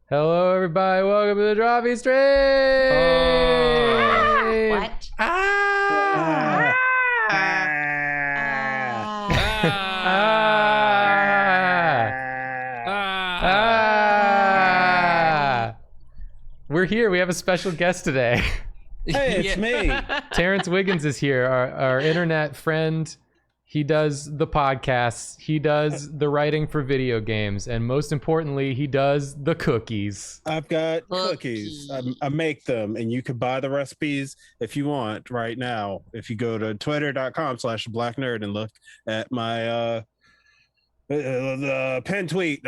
Hello, everybody. Welcome to the Drawfee stream. What? We're here. We have a special guest today. Hey, it's me. Terence Wiggins is here, our internet friend. He does the podcasts, he does the writing for video games, and most importantly, he does the cookies. I've got cookies. I make them, and you can buy the recipes if you want right now. If you go to twitter.com/blacknerd and look at my the pen tweet.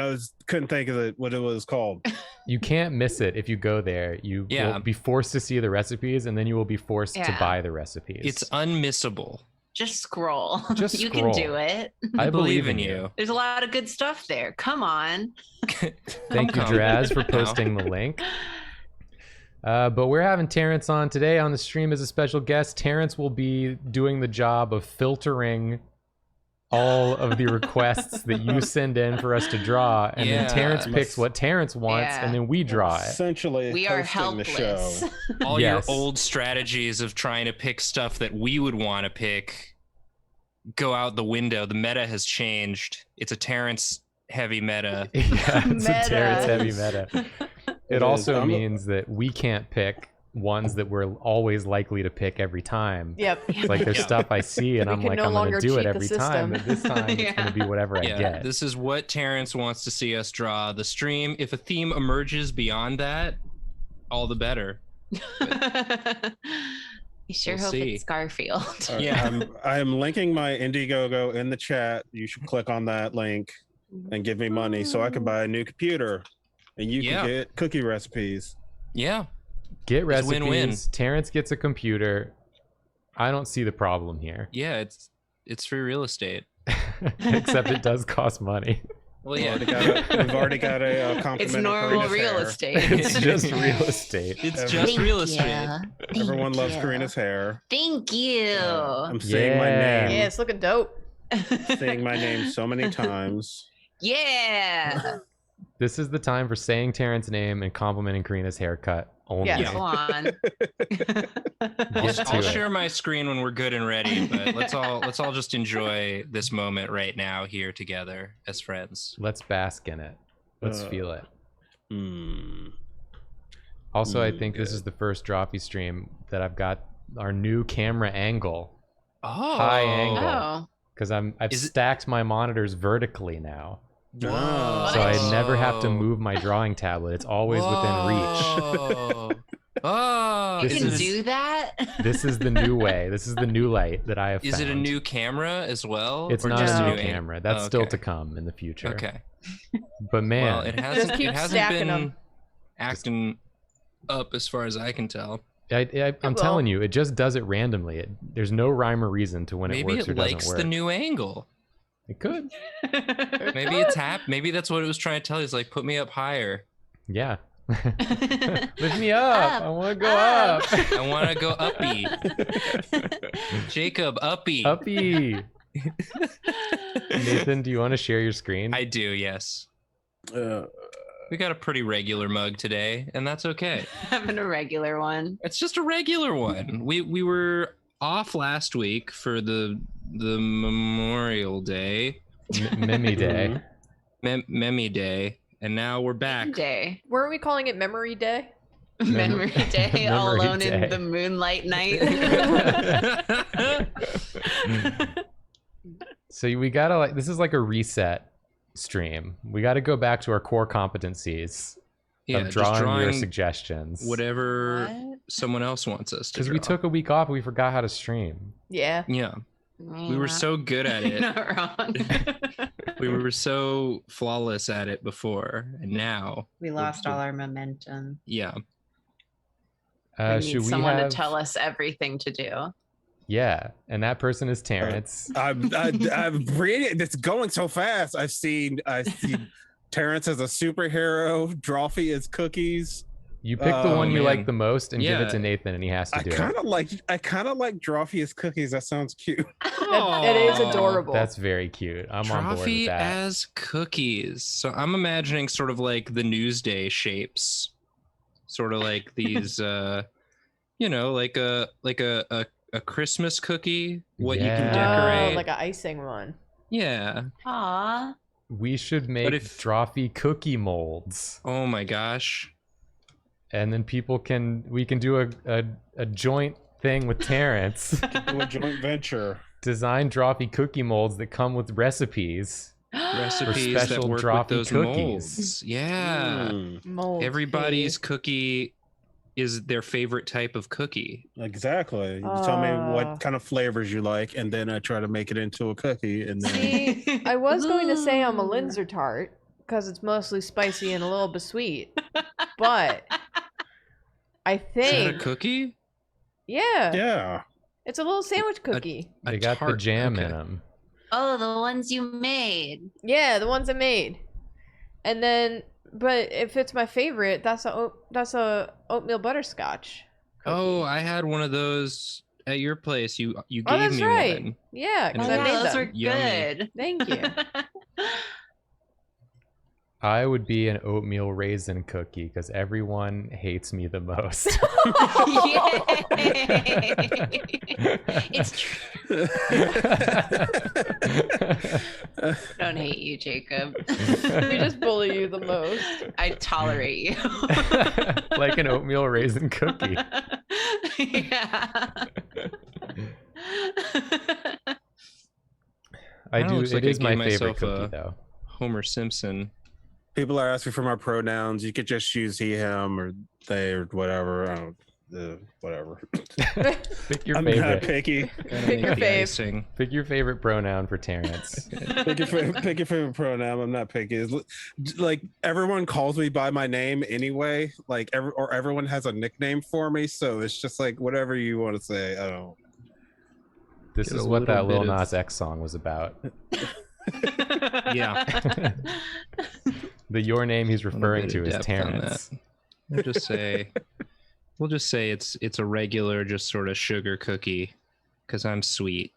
Couldn't think of what it was called. You can't miss it if you go there. You will be forced to see the recipes, and then you will be forced to buy the recipes. It's unmissable. Just scroll. Just you scroll. can do it. I believe in you. There's a lot of good stuff there. Come on. Thank you, Draz, for posting the link. But we're having Terence on today on the stream as a special guest. Terence will be doing the job of filtering all of the requests that you send in for us to draw, and then Terence picks what Terence wants, and then we draw it. Essentially, we are hosting the helpless. show. All your old strategies of trying to pick stuff that we would want to pick go out the window. The meta has changed. It's a Terence heavy meta. Yeah, it's a Terence heavy meta. It also means that we can't pick ones that we're always likely to pick every time. Yep. Like there's stuff I see and I'm like, I'm gonna do it every time, but this time it's gonna be whatever I get. This is what Terence wants to see us draw. The stream, if a theme emerges beyond that, all the better. You sure hope it's Garfield. I'm linking my Indiegogo in the chat. You should click on that link and give me money so I can buy a new computer and you can get cookie recipes. Yeah. Get recipes. Win-win. Terence gets a computer. I don't see the problem here. Yeah, it's free real estate. Except it does cost money. Well, yeah. We've already got a compliment. It's normal real estate. It's just real estate. It's just real estate. Everyone loves Karina's hair. Thank you. I'm saying my name. Yeah, it's looking dope. Saying my name so many times. Yeah. This is the time for saying Terence's name and complimenting Karina's haircut only. Yeah. Go on. I'll share my screen when we're good and ready, but let's all just enjoy this moment right now here together as friends. Let's bask in it. Let's feel it. Also, I think this is the first Drawfee stream that I've got our new camera angle. High angle. Because I've stacked my monitors vertically now. Whoa. So I never have to move my drawing tablet. It's always within reach. Oh, you can do that? This is the new way. This is the new light that I have found. Is it a new camera as well? It's not a new camera. That's still to come in the future. Okay. But man, well, it hasn't been them. acting up as far as I can tell. I'm telling you, it just does it randomly. There's no rhyme or reason to when it works or doesn't work. Maybe it likes the new angle. It could. Maybe it's Maybe that's what it was trying to tell you. It's like, put me up higher. Yeah. Lift me up. I want to go up. I want to go uppy. Jacob, uppy. Uppy. Nathan, do you want to share your screen? I do, yes. We got a pretty regular mug today, and that's okay. Having a regular one. It's just a regular one. We were off last week for the Memorial Day. Memi Day. Memi Day. And now we're back. Day. Weren't we calling it Memory Day? Memory Day, all Memory alone Day. in the moonlight night. So we gotta this is like a reset stream. We gotta go back to our core competencies of drawing your suggestions. Whatever someone else wants us to draw. Because we took a week off, we forgot how to stream. Yeah. Yeah. We were so good at it. Not wrong. We were so flawless at it before, and now we lost all our momentum. Yeah. We need should we someone have... to tell us everything to do. Yeah, and that person is Terence. I'm reading. It's going so fast. I see Terence as a superhero. Drawfee is cookies. You pick the one you man. like the most and give it Yeah. to Nathan, and he has to I do kind it. of like Drawfee as cookies. That sounds cute. It is adorable. That's very cute. I'm on board with Drawfee that. as cookies. So I'm imagining sort of like the Newsday shapes, sort of like these, like a Christmas cookie. What you can Yeah. decorate. Oh, like an icing one. Yeah. Aw. We should make Drawfee cookie molds, Oh my gosh. and then we can do a joint thing with Terrence. Do a joint venture. Design Drawfee cookie molds that come with recipes. Recipes that special work Drawfee with those cookies. molds. Yeah. Mold Everybody's cookie. cookie is their favorite type of cookie. Exactly. You tell me what kind of flavors you like, and then I try to make it into a cookie. And then See, I was going to say I'm a Linzer tart because it's mostly spicy and a little bit sweet, but I Is that a think, cookie? yeah, it's a little sandwich cookie. A They got the tart, jam okay. in them. Oh, the ones you made. Yeah, the ones I made. And then, but if it's my favorite, that's a oatmeal butterscotch. Oh, I had one of those at your place. You Oh, gave that's me right. one. Yeah, And because it I yeah, made those them. were Yummy. good. Thank you. I would be an oatmeal raisin cookie because everyone hates me the most. It's true. Don't hate you, Jacob. We just bully you the most. I tolerate you. Like an oatmeal raisin cookie. Yeah. I do. looks It like I is my gave favorite myself cookie, a- though. Homer Simpson. people are asking for my pronouns. You could just use he, him, or they, or whatever. I don't, whatever. Pick your I'm not favorite. picky. Gotta Pick make your the fave. icing. Pick your favorite pronoun for Terrence. Pick your favorite pronoun. I'm not picky. Like everyone calls me by my name anyway. Like everyone has a nickname for me, so it's just like whatever you want to say. I don't. This Get is a what that little Lil bit of- Nas X song was about. Yeah. The your name he's A little referring bit to of is depth on Terrence. We'll just say it's a regular, just sort of sugar cookie, because I'm sweet,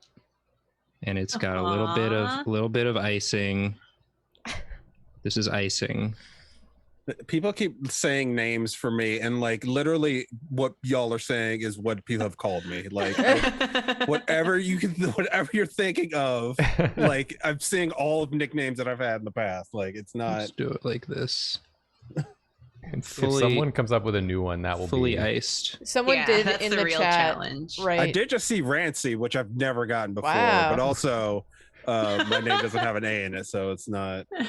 and it's got a Aw. little bit of icing. This is icing. People keep saying names for me, and like literally, what y'all are saying is what people have called me. Like whatever you're thinking of. Like I'm seeing all of nicknames that I've had in the past. Like it's not. Let's do it like this. If Fully- someone comes up with a new one, that will Fully be iced. Someone Yeah, did that's in the the real chat, challenge. right? I did just see Rancy, which I've never gotten before, Wow. but also my name doesn't have an A in it, so it's not. I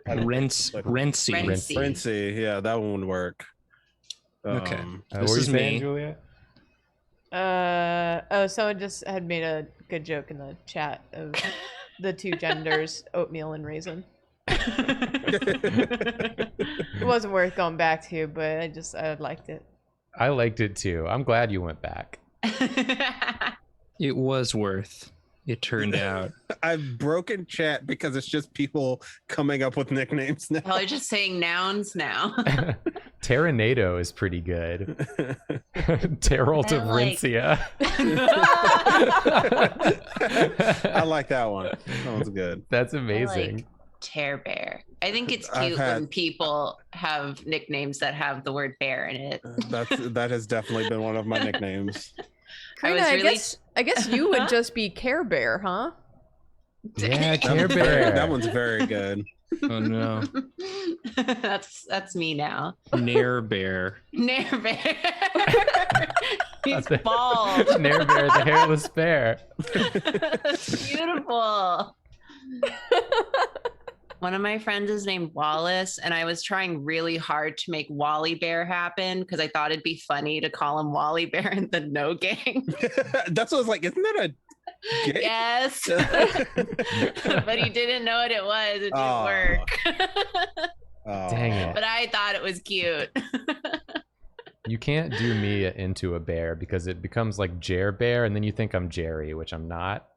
don't- Rency. Rency. Rancy, yeah, that one would work. Okay. What This were you is saying, me. Julia? Someone just had made a good joke in the chat of the two genders, oatmeal and raisin. It wasn't worth going back to, but I liked it. I liked it too. I'm glad you went back. It was worth. It turned out. I've broken chat because it's just people coming up with nicknames now. Y'all are just saying nouns now. Terranado is pretty good. Terralt of I like- Rincia. I like that one. That one's good. That's amazing. Tear Bear. I think it's I've cute had- when people have nicknames that have the word bear in it. That has definitely been one of my nicknames. Karina, was I really- guess you would just be Care Bear, huh? Yeah, That Care one's very- Bear. that one's very good. Oh no. That's me now. Nair Bear. Nair Bear. He's That's it. bald. Nair Bear, the hairless bear. That's beautiful. One of my friends is named Wallace, and I was trying really hard to make Wally Bear happen because I thought it'd be funny to call him Wally Bear in the No Gang. That's what I was like. Isn't that a gay? Yes. But he didn't know what it was. It didn't Aw. work. Oh. Dang it. But I thought it was cute. You can't do me into a bear because it becomes like Jer Bear, and then you think I'm Jerry, which I'm not.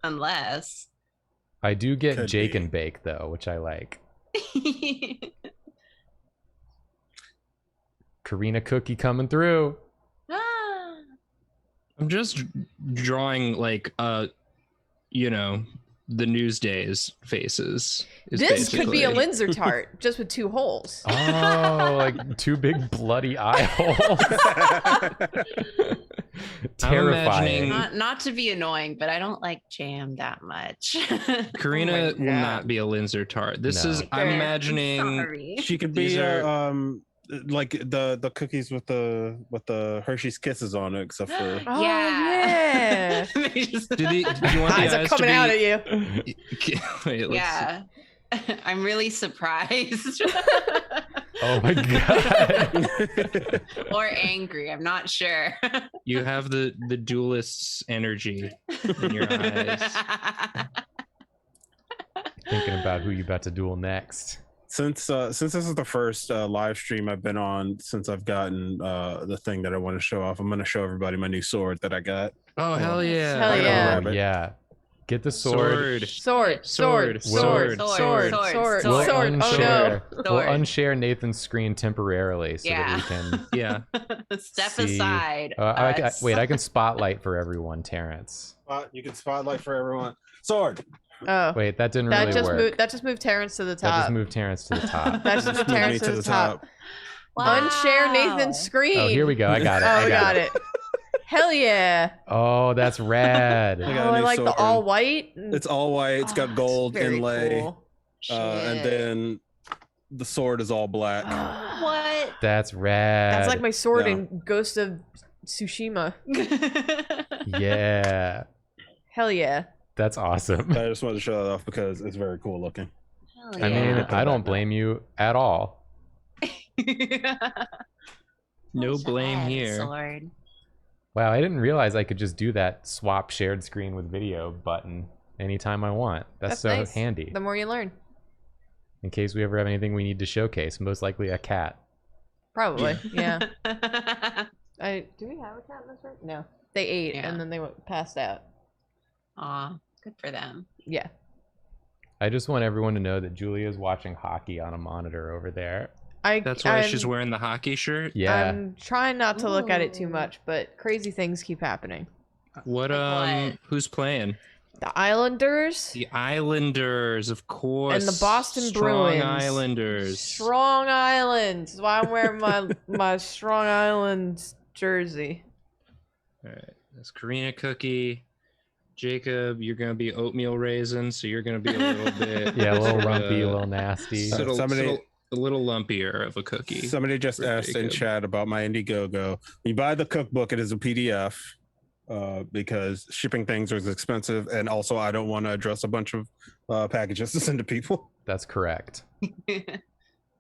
Unless. I do get Could Jake be. and Bake though, which I like. Karina Cookie coming through. Ah. I'm just drawing like you know, the Newsdays faces. is This could be a basically- Linzer tart, just with 2 holes. Oh, like 2 big bloody eye holes. Terrifying. imagining- Not to be annoying, but I don't like jam that much. Karina Oh my will God. not be a Linzer tart. This No. is I'm Fair. imagining Sorry. She could These be are- like the cookies with the Hershey's Kisses on it, except for Oh, Yeah. yeah. They just- do you want the Eyes are eyes coming to be, out at you. Wait, let's yeah. I'm really surprised. Oh my god. Or angry. I'm not sure. You have the duelist's energy in your eyes. Thinking about who you about to duel next. since this is the first live stream I've been on since I've gotten the thing that I want to show off. I'm gonna show everybody my new sword that I got. Oh hell yeah! Hell I gotta yeah. grab it. Yeah. Get the sword. Sword, sword, Sword, sword, sword, sword, sword, sword, We'll sword. Oh no. unshare. We'll Sword. unshare Nathan's screen temporarily so Yeah. that we can. Yeah. Step See. aside. Wait, I can spotlight for everyone, Terrence. You can spotlight for everyone. Sword. Oh, Wait, that didn't that really just work. moved. That just moved Terrence to the That just top. moved Terrence to the top. That just moved Moved me Terrence to the top. Wow. Unshare Nathan's screen. Oh, here we go. I got it. Oh, I we got it. Hell yeah. Oh, that's rad. I got Oh, a I new like the sword. all white. It's all white. It's got Oh, gold very inlay, cool. and Shit. then the sword is all black. What? That's rad. That's like my sword Yeah. in Ghost of Tsushima. Yeah. Hell yeah. That's awesome. I just wanted to show that off because it's very cool looking. Hell I mean, yeah. I don't blame you at all. No Wish I blame had a here. sword. Wow, I didn't realize I could just do that swap shared screen with video button anytime I want. That's so nice. handy. The more you learn. In case we ever have anything we need to showcase, most likely a cat. Probably. Yeah. Do we have a cat in this room? No. They ate Yeah. and then they went passed out. Aw, good for them. Yeah. I just want everyone to know that Julia's watching hockey on a monitor over there. That's why I'm, she's wearing the hockey shirt. Yeah. I'm trying not to look at it too Ooh. much, but crazy things keep happening. What Like what? who's playing? The Islanders, The Islanders, of course. And the Boston Strong Bruins. Islanders. Strong Islands. That's why I'm wearing my Strong Islands jersey. All right. That's Karina Cookie. Jacob, you're gonna be oatmeal raisin, so you're gonna be a little bit. Yeah, a little uh, rumpy, a little nasty. A little lumpier of a cookie. Somebody just for asked in Jacob. chat about my Indiegogo. When you buy the cookbook, it is a PDF because shipping things is expensive, and also I don't want to address a bunch of packages to send to people. That's correct.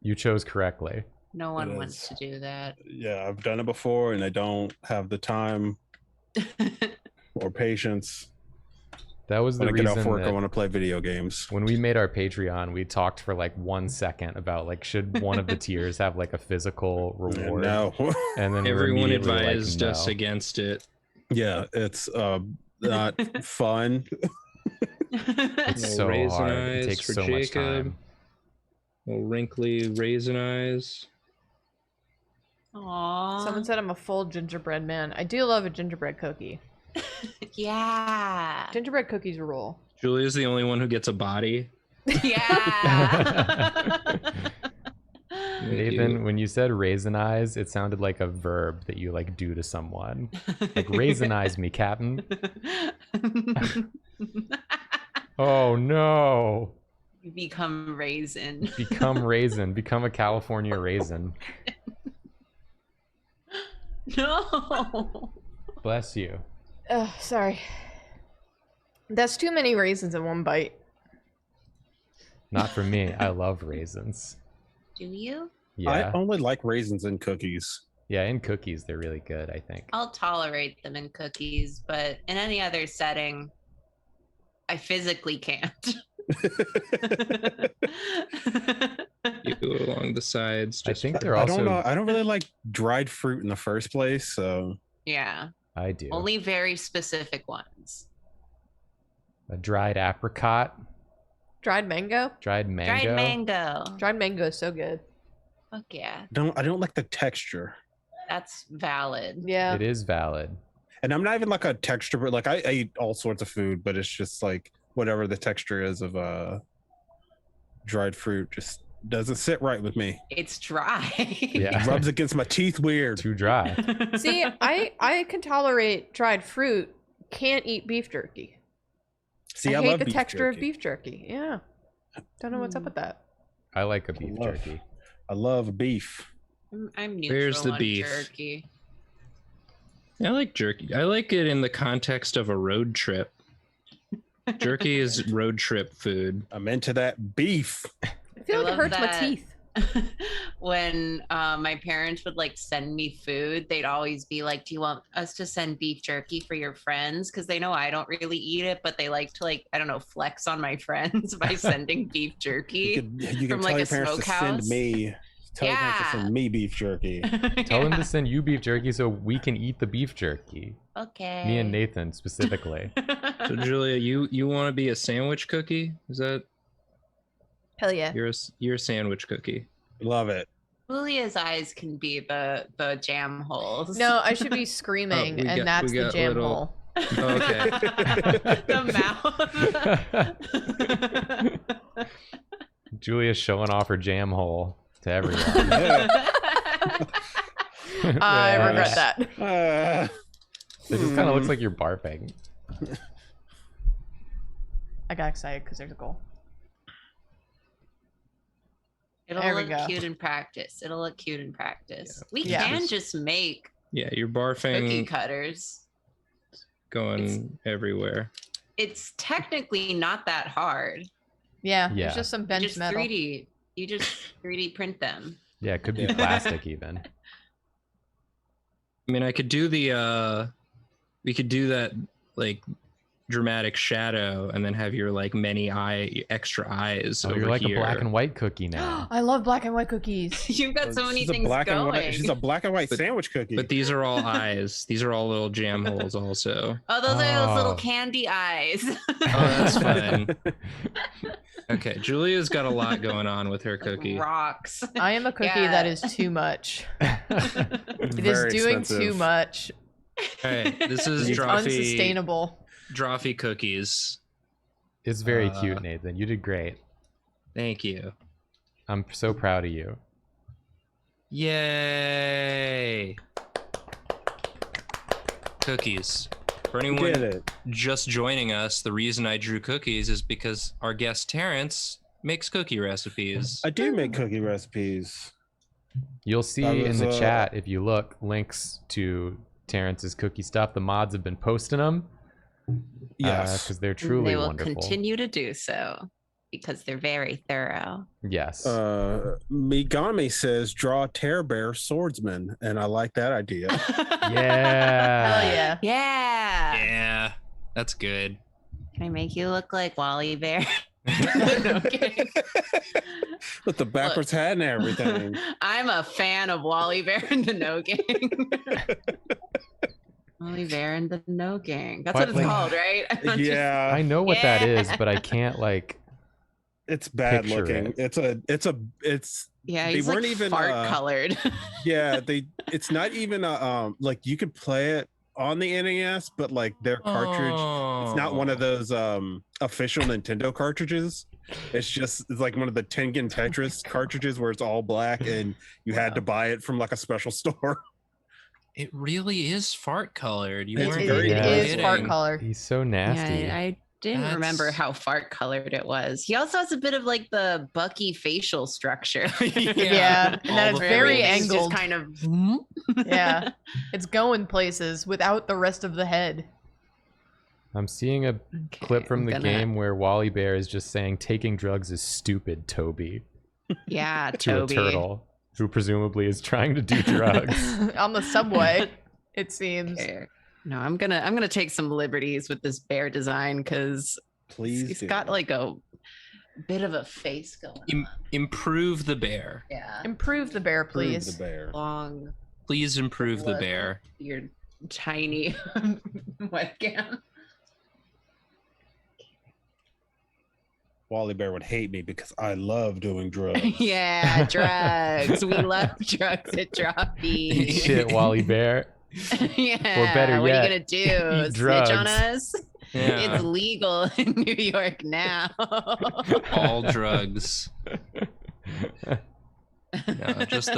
You chose correctly. No one It wants is. to do that. Yeah, I've done it before, and I don't have the time or patience. That was the When I get reason off work, I that want to play video games. when we made our Patreon, we talked for like 1 second about like should one of the tiers have like a physical reward. No. And then we were Everyone immediately like, advised us no. against it. Yeah, it's not fun. It's No so raisin hard. It eyes takes for so much Jacob. time. Little wrinkly raisin eyes. Aw. Someone said I'm a full gingerbread man. I do love a gingerbread cookie. Yeah. Gingerbread cookies rule. Julia's the only one who gets a body. Yeah. Nathan, when you said raisinize, it sounded like a verb that you like do to someone. Like raisinize me, Captain. Oh no. You become raisin. Become raisin. Become a California raisin. No. Bless you. Oh, sorry. That's too many raisins in one bite. Not for me. I love raisins. Do you? Yeah. I only like raisins in cookies. Yeah, in cookies they're really good, I think. I'll tolerate them in cookies, but in any other setting, I physically can't. You go along the sides. I Just think they're I also don't know. I don't really like dried fruit in the first place, so Yeah. I do. Only very specific ones. A dried apricot, Dried mango? dried mango. Dried mango. Dried mango is so good. Fuck yeah. I don't like the texture. That's valid. Yeah. It is valid. And I'm not even like a texture, but like I eat all sorts of food, but it's just like whatever the texture is of dried fruit just doesn't sit right with me. It's dry. Yeah. It rubs against my teeth weird. Too dry. See, I can tolerate dried fruit. Can't eat beef jerky. See, I I hate love the beef texture of jerky. beef jerky. Yeah. Don't know what's up with that. I like a beef love- jerky. I love beef. I'm neutral Where's the on beef? jerky. I like jerky. I like it in the context of a road trip. Jerky is road trip food. I'm into that beef. I feel like it love hurts my that. teeth. When my parents would like send me food, they'd always be like, "Do you want us to send beef jerky for your friends?" Because they know I don't really eat it, but they like to like, I don't know, flex on my friends by sending beef jerky. You can From, tell like, your a parents to send smokehouse? me. Tell your parents to Yeah. send me beef jerky. Tell them to send you beef jerky so we can eat the beef jerky. Okay. Me and Nathan specifically. So Julia, you want to be a sandwich cookie? Is that Hell yeah. you're a sandwich cookie? Love it. Julia's eyes can be the jam holes. No, I should be screaming, we and got- that's we the got jam little- hole. Okay. The mouth. Julia's showing off her jam hole to everyone. I Yeah. regret that. It just kind of looks like you're barfing. I got excited because there's a goal. It'll There we look go. cute in practice. It'll look cute in practice. We Yeah. can just make Yeah, you're cookie barfing cutters. going everywhere. It's technically not that hard. Yeah, Yeah. there's just some You bench just metal. 3D. You just 3D print them. Yeah, it could be Yeah. plastic even. I mean, I could do we could do that like dramatic shadow, and then have your like extra eyes Oh, over you're like here. a black and white cookie now. I love black and white cookies. You've got so many She's a things black and going. white. She's a black and white But- sandwich cookie. But these are all eyes. These are all little jam holes also. Oh, those are those Oh. little candy eyes. Oh, that's fun. Okay, Julia's got a lot going on with her cookie. Rocks. I am a cookie Yeah. that is too much. It is Very doing expensive. too much. All right, this is It's Drawfee unsustainable. cookies. It's very Uh, cute, Nathan. You did great. Thank you. I'm so proud of you. Yay! Cookies. For You anyone did it. just joining us, the reason I drew cookies is because our guest Terrence makes cookie recipes. I do make cookie recipes. You'll see That in was, the chat, if you look, links to Terrence's cookie stuff. The mods have been posting them. Yes. Because they're truly They will wonderful. continue to do so because they're very thorough. Yes. Migami says draw Terror Bear swordsman, and I like that idea. Yeah. Hell yeah. Yeah. Yeah, that's good. Can I make you look like Wally Bear? Okay. With the backwards hat and everything. I'm a fan of Wally Bear and the No Gang. Wally Bear and the No Gang. That's what it's Like- called, right? I'm not just- Yeah, I know what that is, Yeah. but I can't like. it's bad Picture looking. it. It's yeah, they he's like weren't even, fart colored. yeah. It's not even like you could play it on the NES, but like their cartridge. It's not one of those official Nintendo cartridges. It's like one of the Tengen Tetris cartridges where it's all black and you had to buy it from like a special store. It really is fart colored. You It's weren't It, very it good. is kidding. fart color. He's so nasty. Yeah, I didn't That's- remember how fart colored it was. He also has a bit of like the Bucky facial structure. Yeah, and that all is the very face. It's angled. just kind of Yeah, it's going places without the rest of the head. I'm seeing a clip from the game where Wally Bear is just saying taking drugs is stupid, Toby, Yeah, to Toby. a turtle who presumably is trying to do drugs. On the subway, it seems. Okay. No, I'm gonna take some liberties with this bear design because Please he's do. got like a bit of a face going. Improve the bear. Yeah, Improve the bear, Prove please. the bear. long, Please improve the Look. bear. your tiny webcam. Wally Bear would hate me because I love doing drugs. Yeah, drugs. We love drugs at Drawfee. Eat shit, Wally Bear. Yeah. Or better what yet, are you gonna do? eat Snitch on drugs. us? Yeah. It's legal in New York now. All drugs. No, just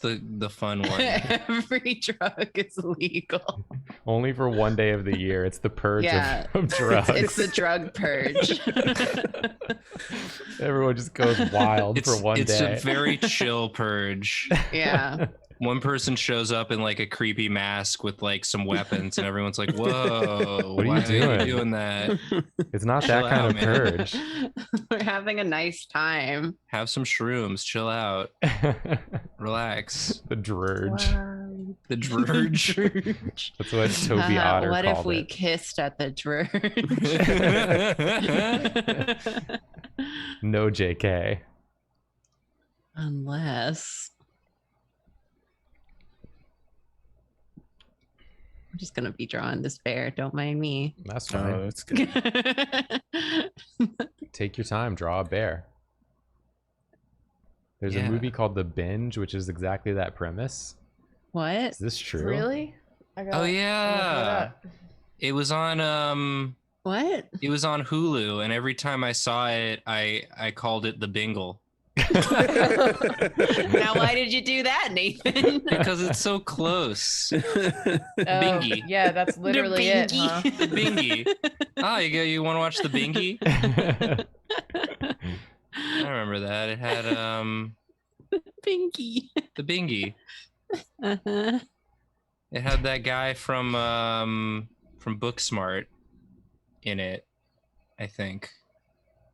the fun one. Every drug is legal. Only for one day of the year. It's the purge Yeah. of drugs. It's the drug purge. Everyone just goes wild for one it's day. a very chill purge. Yeah. One person shows up in like a creepy mask with like some weapons, and everyone's like, "Whoa, What are you why doing? Are you doing that? It's not Chill that kind out, of man." purge. We're having a nice time. Have some shrooms, chill out, relax." The drurge. The drurge. That's what Toby Otter what called if we it. kissed at the drurge? No JK. Unless I'm just gonna be drawing this bear. Don't mind me. That's Oh, fine. that's good. Take your time. Draw a bear. There's a Yeah. movie called The Binge, which is exactly that premise. What? Is this true? Really? Oh I'm looking it yeah, up. it was on What? it was on Hulu, and every time I saw it, I called it the Bingle Now, why did you do that, Nathan? because it's so close. Oh, Bingy. yeah, that's literally it, Bingy. huh? The Bingy. Oh, you want to watch the Bingy? I remember that. It had Bingy. the Bingy. Uh-huh. It had that guy from Booksmart in it, I think.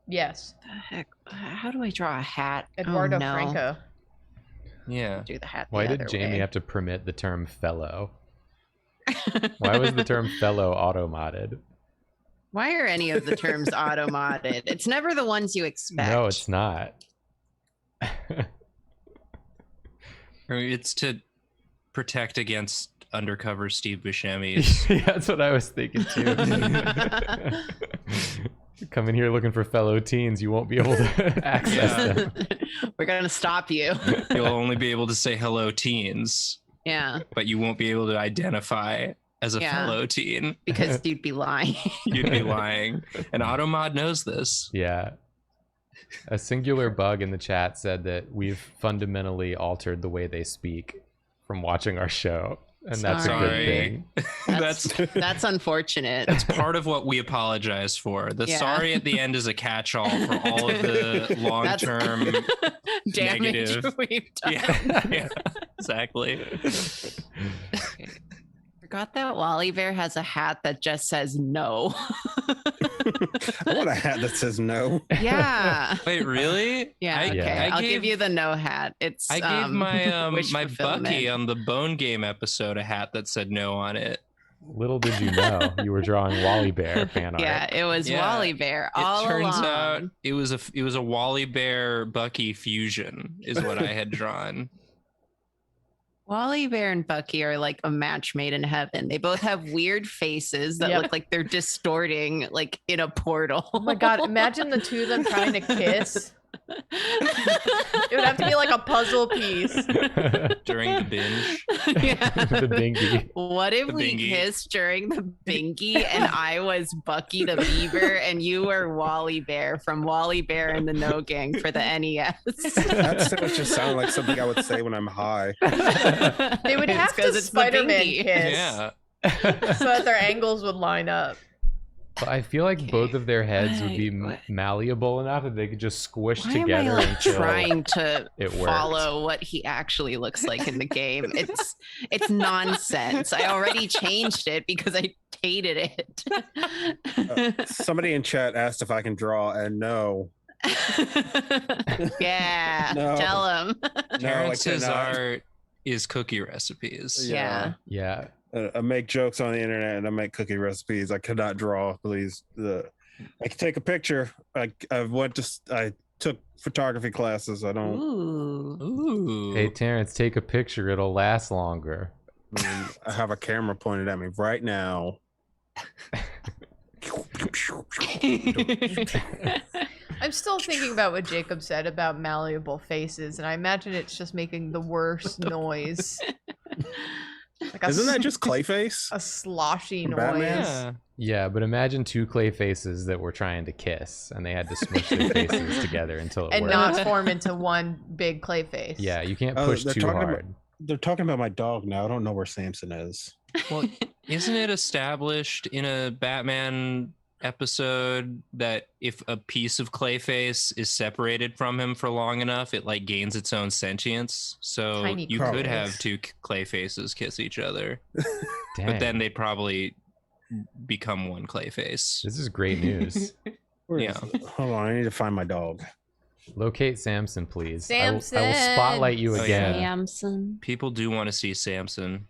Yes. The heck? How do I draw a hat? Eduardo oh, no. Franco. Yeah. Do the hat. Why the did other Jamie way. have to permit the term fellow? Why was the term fellow auto-modded? Why are any of the terms auto-modded? It's never the ones you expect. No, it's not. Or it's to protect against undercover Steve Buscemi's. Yeah, that's what I was thinking too. Come in here looking for fellow teens, you won't be able to access Yeah. them. We're gonna stop you. You'll only be able to say hello teens, Yeah, but you won't be able to identify as a Yeah. fellow teen. because you'd be lying. You'd be lying. And Automod knows this. Yeah. A singular bug in the chat said that we've fundamentally altered the way they speak from watching our show. And that's a good Sorry. thing. That's unfortunate. That's part of what we apologize for. The Yeah. sorry at the end is a catch-all for all of the long-term damage negative. we've done. yeah, exactly. Forgot that Wally Bear has a hat that just says no. I want a hat that says no. Yeah. Wait, really? Yeah. I- Okay. Yeah. I'll give you the no hat. It's I gave my wish my fulfillment. Bucky on the Bone Game episode a hat that said no on it. Little did you know you were drawing Wally Bear fan art. Yeah, it was Yeah. Wally Bear all It turns along. out it was a Wally Bear Bucky fusion is what I had drawn. Wally Bear and Bucky are like a match made in heaven. They both have weird faces that Yep. look like they're distorting, like in a portal. Oh my god, imagine the two of them trying to kiss. It would have to be like a puzzle piece. During the binge. Yeah. The Bingi. What if The we Bingy. kissed during the Bingy and I was Bucky the Beaver and you were Wally Bear from Wally Bear and the No Gang for the NES? That just sounds like something I would say when I'm high. They would It's have 'cause to it's the Spider-Man Bingy. kiss Yeah. so that their angles would line up. But I feel like Okay. both of their heads would be What? malleable enough that they could just squish Why together am I like until trying to it worked. follow what he actually looks like in the game? It's nonsense. I already changed it because I hated it. Somebody in chat asked if I can draw, and no. Yeah, No. tell him. No, I Terrence's cannot. art is cookie recipes. Yeah. Yeah. I make jokes on the internet and I make cookie recipes. I cannot draw, please. I can take a picture. I took photography classes. I don't. Ooh. Ooh. Hey Terrence, take a picture. It'll last longer. I have a camera pointed at me right now. I'm still thinking about what Jacob said about malleable faces, and I imagine it's just making the worst noise. Like Isn't that just Clayface? a sloshy From noise? Batman? Yeah, but imagine two clay faces that were trying to kiss, and they had to smush their faces together until it And worked. not form into one big clay face. Yeah, you can't Oh, push they're too talking hard. They're talking about my dog now. I don't know where Samson is. Well, isn't it established in a Batman episode that if a piece of Clayface is separated from him for long enough, it like gains its own sentience? So Tiny you Clayface. could have two Clayfaces kiss each other, Dang. but then they'd probably become one Clayface. This is great news. Where is Yeah. it? Hold on, I need to find my dog. Locate Samson, please. Samson! I will spotlight you Oh, again. Samson. People do want to see Samson.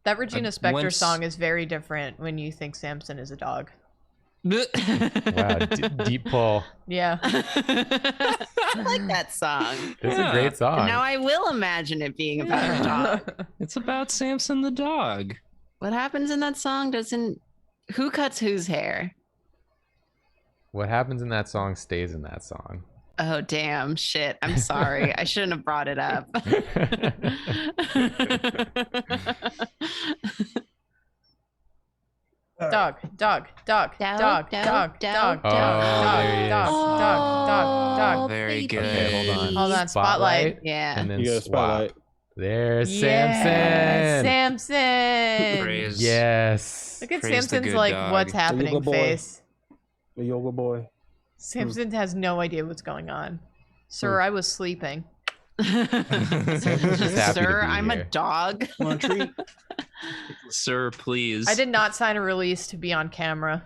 That Regina Spektor once- song is very different when you think Samson is a dog. Wow, deep pull. Yeah. I like that song. It's Yeah. a great song. Now I will imagine it being about a dog. It's about Samson the dog. What happens in that song who cuts whose hair? What happens in that song stays in that song. Oh damn shit. I'm sorry. I shouldn't have brought it up. Dog, dog, dog, dog, dog, dog, dog, Oh, dog, there he is. dog, dog, dog. Very good. Okay, hold on. Hold on, spotlight. Yeah. And then You got a swap. spotlight. There's Yeah, Samson. Samson. Praise. Yes. Look at Praise the Samson's good like, dog. what's happening boy. face. The yoga boy. Samson has no idea what's going on. Sir, I was sleeping. just happy to Sir, be I'm a here. dog. Want a treat? Sir, please. I did not sign a release to be on camera.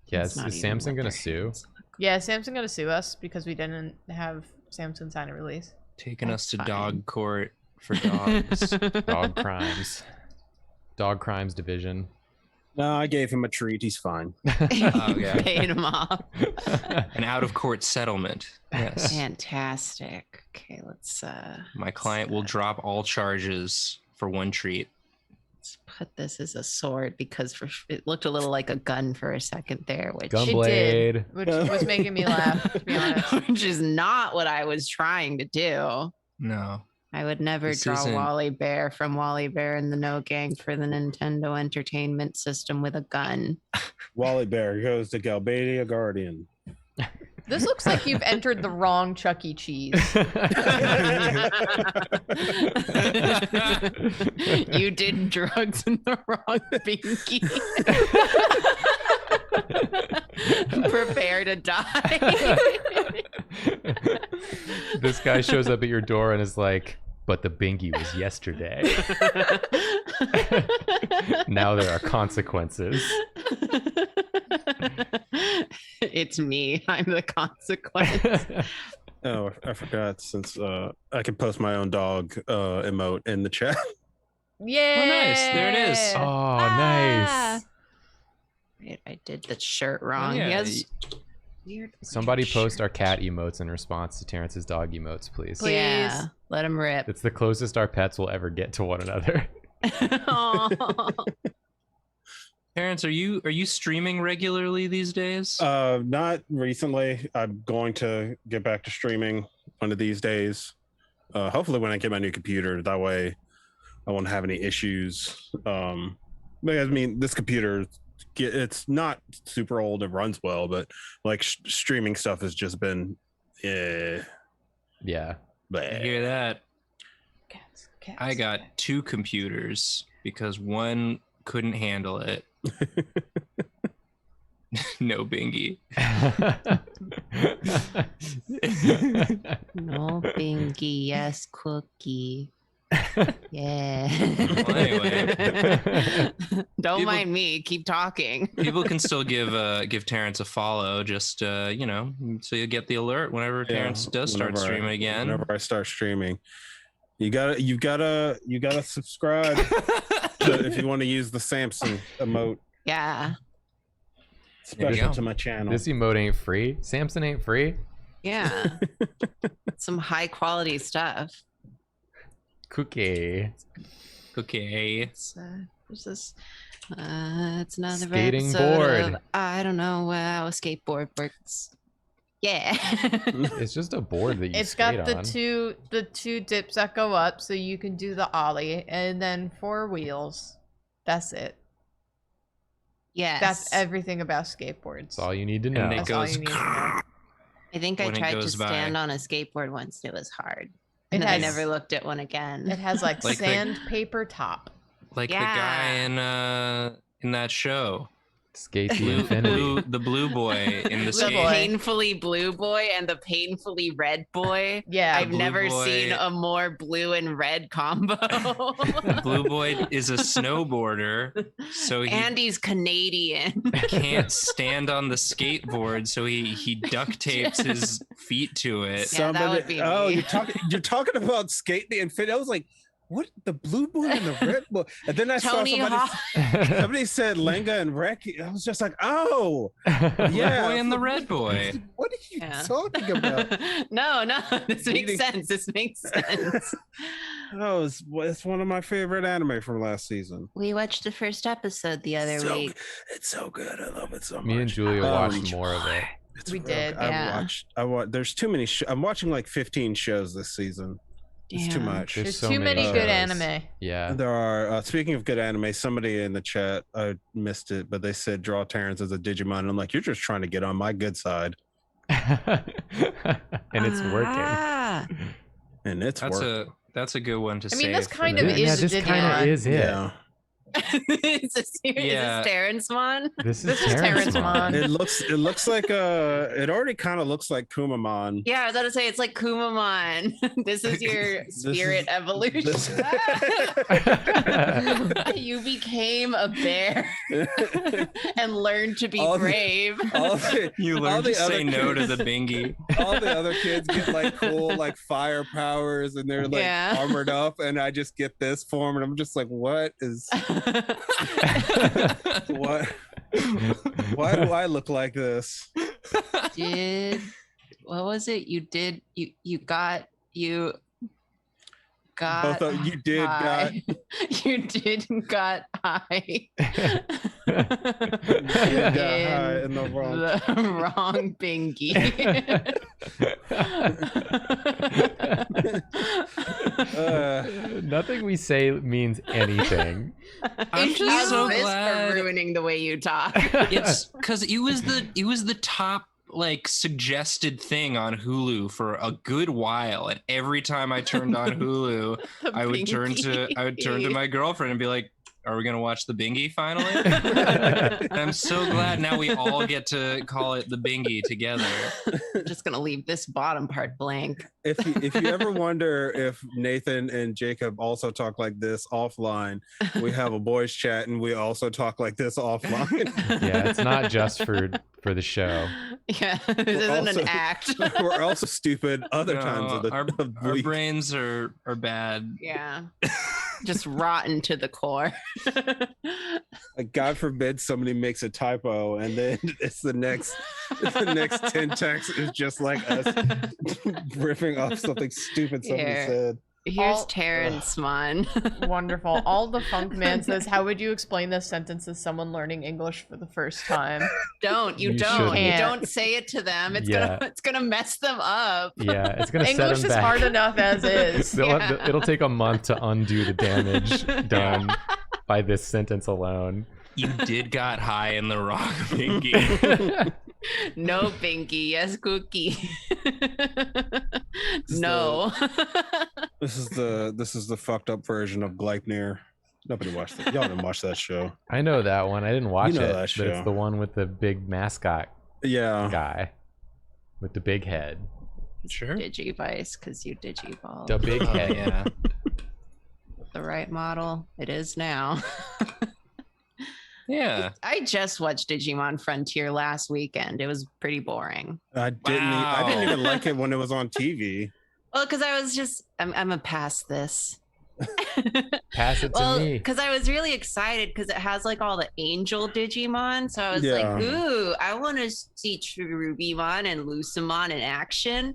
Yes. That's not Is even Samson what gonna their sue? hands look Yeah, Samson gonna sue us because we didn't have Samson sign a release. Taking us to That's dog fine. court for dogs. Dog crimes. Dog crimes division. No, I gave him a treat. He's fine. Oh, yeah. Paid him off. An out of court settlement. Yes. Fantastic. Okay, let's My client will drop all charges for one treat. put this as a sword because it looked a little like a gun for a second there, which Gunblade. Which was making me laugh, to be honest. which is not what I was trying to do. No. I would never This draw isn't- Wally Bear from Wally Bear and the No Gang for the Nintendo Entertainment System with a gun. Wally Bear goes to Galbadia Guardian. This looks like you've entered the wrong Chuck E. Cheese. You did drugs in the wrong Bingy. Prepare to die. This guy shows up at your door and is like, but the Bingi was yesterday. Now there are consequences. It's me. I'm the consequence. Oh, I forgot since I can post my own dog emote in the chat. Yeah. Oh, nice. There it is. Oh, nice. Wait, I did the shirt wrong. Yeah, He has weird. Somebody post our shirt. cat emotes in response to Terrence's dog emotes, please. Please. Yeah, let him rip. It's the closest our pets will ever get to one another. Aw. Terrence, are you streaming regularly these days? Not recently. I'm going to get back to streaming one of these days. Hopefully when I get my new computer, that way I won't have any issues. Because I mean, this computer, it's not super old. It runs well, but like streaming stuff has just been, Yeah. I bleh. hear that. Cats, I got cats. 2 computers because one couldn't handle it. No Bingy. No Bingy, yes cookie. Yeah. Well, anyway. Don't People- mind me. Keep talking. People can still give Terrence a follow, just so you get the alert whenever Yeah, Terrence does start whenever streaming again. Whenever I start streaming, you gotta subscribe if you want to use the Samson emote Yeah. There you special go. to my channel. This emote ain't free. Samson ain't free. Yeah. Some high quality stuff. Cookie. Okay. It's another Skating episode board. of I don't know how a skateboard works. Yeah. It's just a board that you It's skate got the on. two dips that go up, so you can do the ollie, and then 4 wheels. That's it. Yes. That's everything about skateboards. That's all you need to know. And it That's all goes. you need to know. I think I when it tried to goes by. stand on a skateboard once. It was hard. It And then I has- never looked at one again. It has like, Like the- sandpaper top. Like Yeah. the guy in that show, Skate the infinity. the blue boy in the Blue The skate. boy. painfully blue boy and the painfully red boy. Yeah. I've blue never boy- seen a more blue and red combo. The blue boy is a snowboarder, so he And he's Canadian. can't stand on the skateboard, so he duct tapes his feet to it. Yeah, that would be oh, me. you're talking about Skate the Infinity. I was like, what? The blue boy and the red boy? And then I Tony saw Hawk. somebody said Lenga and Reki. I was just like, oh, Blue yeah. boy and the red boy. What are you Yeah. talking about? No, this makes Eating- sense. This makes sense. Oh, it's one of my favorite anime from last season. We watched the first episode the other week. It's so good. I love it so much. Me and Julia Um, watched more of it. It's We real did, good. yeah. I watched. There's too many. I'm watching like 15 shows this season. It's too Damn. much. There's There's so too many many good shows. anime. Yeah. There are. Speaking of good anime, somebody in the chat, I missed it, but they said draw Terrence as a Digimon. And I'm like, you're just trying to get on my good side, And it's working. Ah. and it's working. That's a good one to I say. mean, this for kind the- of Yeah, is a this kind Digimon. of is it. Yeah, Is Yeah. this Terrence Mon? This This is Terrence Mon. it looks like it already kind of looks like Kumamon. Yeah, I was about to say it's like Kumamon. This is your This spirit is- evolution. this- You became a bear and learned to be All the- brave. all the, You all learn to the say other no to kids- the bingy. all the other kids get like cool like fire powers and they're like Yeah. armored up, and I just get this form, and I'm just like, what is what? Why do I look like this? What was it? You got Both of you did got high. You did got high. got high in the wrong. The wrong bingy. Nothing we say means anything. I'm It's just so this glad. for ruining the way you talk. It's because it was the top like suggested thing on Hulu for a good while, and every time I turned on Hulu, The I would turn bingy. to my girlfriend and be like, "Are we gonna watch the Bingy finally?" And I'm so glad now we all get to call it the Bingy together. Just gonna leave this bottom part blank. If you ever wonder if Nathan and Jacob also talk like this offline, we have a boys chat and we also talk like this offline. Yeah, it's not just for the show. Yeah, this isn't also- an act. We're also stupid other No, times of the our, of the our week. brains are bad. Yeah, just rotten to the core. Like, God forbid somebody makes a typo and then it's the next 10 texts is just like us riffing off something stupid somebody Here. said. Here's All- Terrence Mon. Wonderful. All the Funk Man says, how would you explain this sentence as someone learning English for the first time? You You don't shouldn't. say it to them. It's Yeah. gonna mess them up. Yeah, it's gonna set English them is back. hard enough as is. It'll take a month to undo the damage done by this sentence alone. You did got high in the wrong Bingy. No Binky, yes Cookie. No. This is the fucked up version of Gleipnir. Nobody watched it. Y'all didn't watch that show. I know that one. I didn't watch You know it, that but show. it's the one with the big mascot Yeah. guy with the big head. Sure. Digivice, because you digiball. The big Oh, head. yeah. The right model. It is now. Yeah. I just watched Digimon Frontier last weekend. It was pretty boring. I didn't Wow. even like it when it was on TV. Well, because I was just, I'm gonna pass this. Pass it to Well, me. because I was really excited because it has like all the angel Digimon. So I was Yeah. like, ooh, I want to see Cherubimon and Lucimon in action.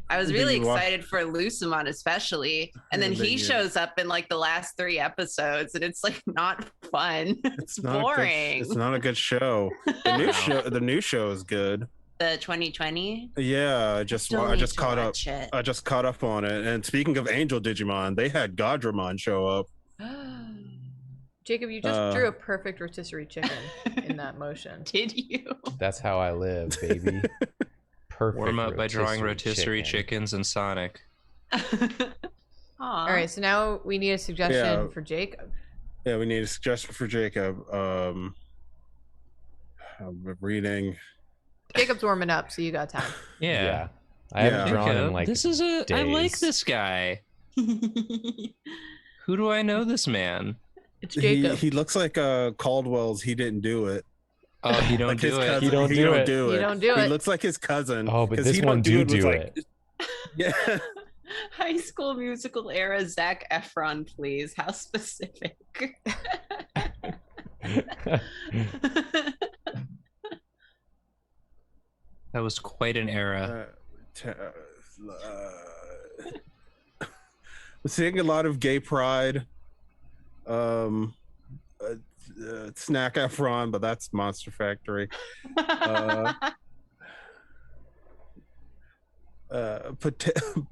I was Did really you watch- excited for Lucimon, especially, and then Yeah, he shows up in like the last 3 episodes, and it's like not fun. It's not boring. it's not a good show. The new show is good. The 2020. Yeah, I just caught up. It. I just caught up on it. And speaking of Angel Digimon, they had Godramon show up. Jacob, you just drew a perfect rotisserie chicken in that motion. Did you? That's how I live, baby. Perfect. Warm up by drawing rotisserie chickens and Sonic. All right, so now we need a suggestion for Jacob. Yeah, we need a suggestion for Jacob. I'm reading. Jacob's warming up, so you got time. Yeah. I haven't drawn Jacob, in like this is a. I like days. this guy. Who do I know this man? It's Jacob. He looks like Caldwell's He Didn't Do It. Oh, he don't Like his do it. cousin. He don't do it. You don't do He it. looks like his cousin. Oh, but 'cause this He one Don't do was it. Yeah. High School Musical era Zac Efron, please. How specific? That was quite an era. Seeing a lot of gay pride. Snack Efron, but that's Monster Factory.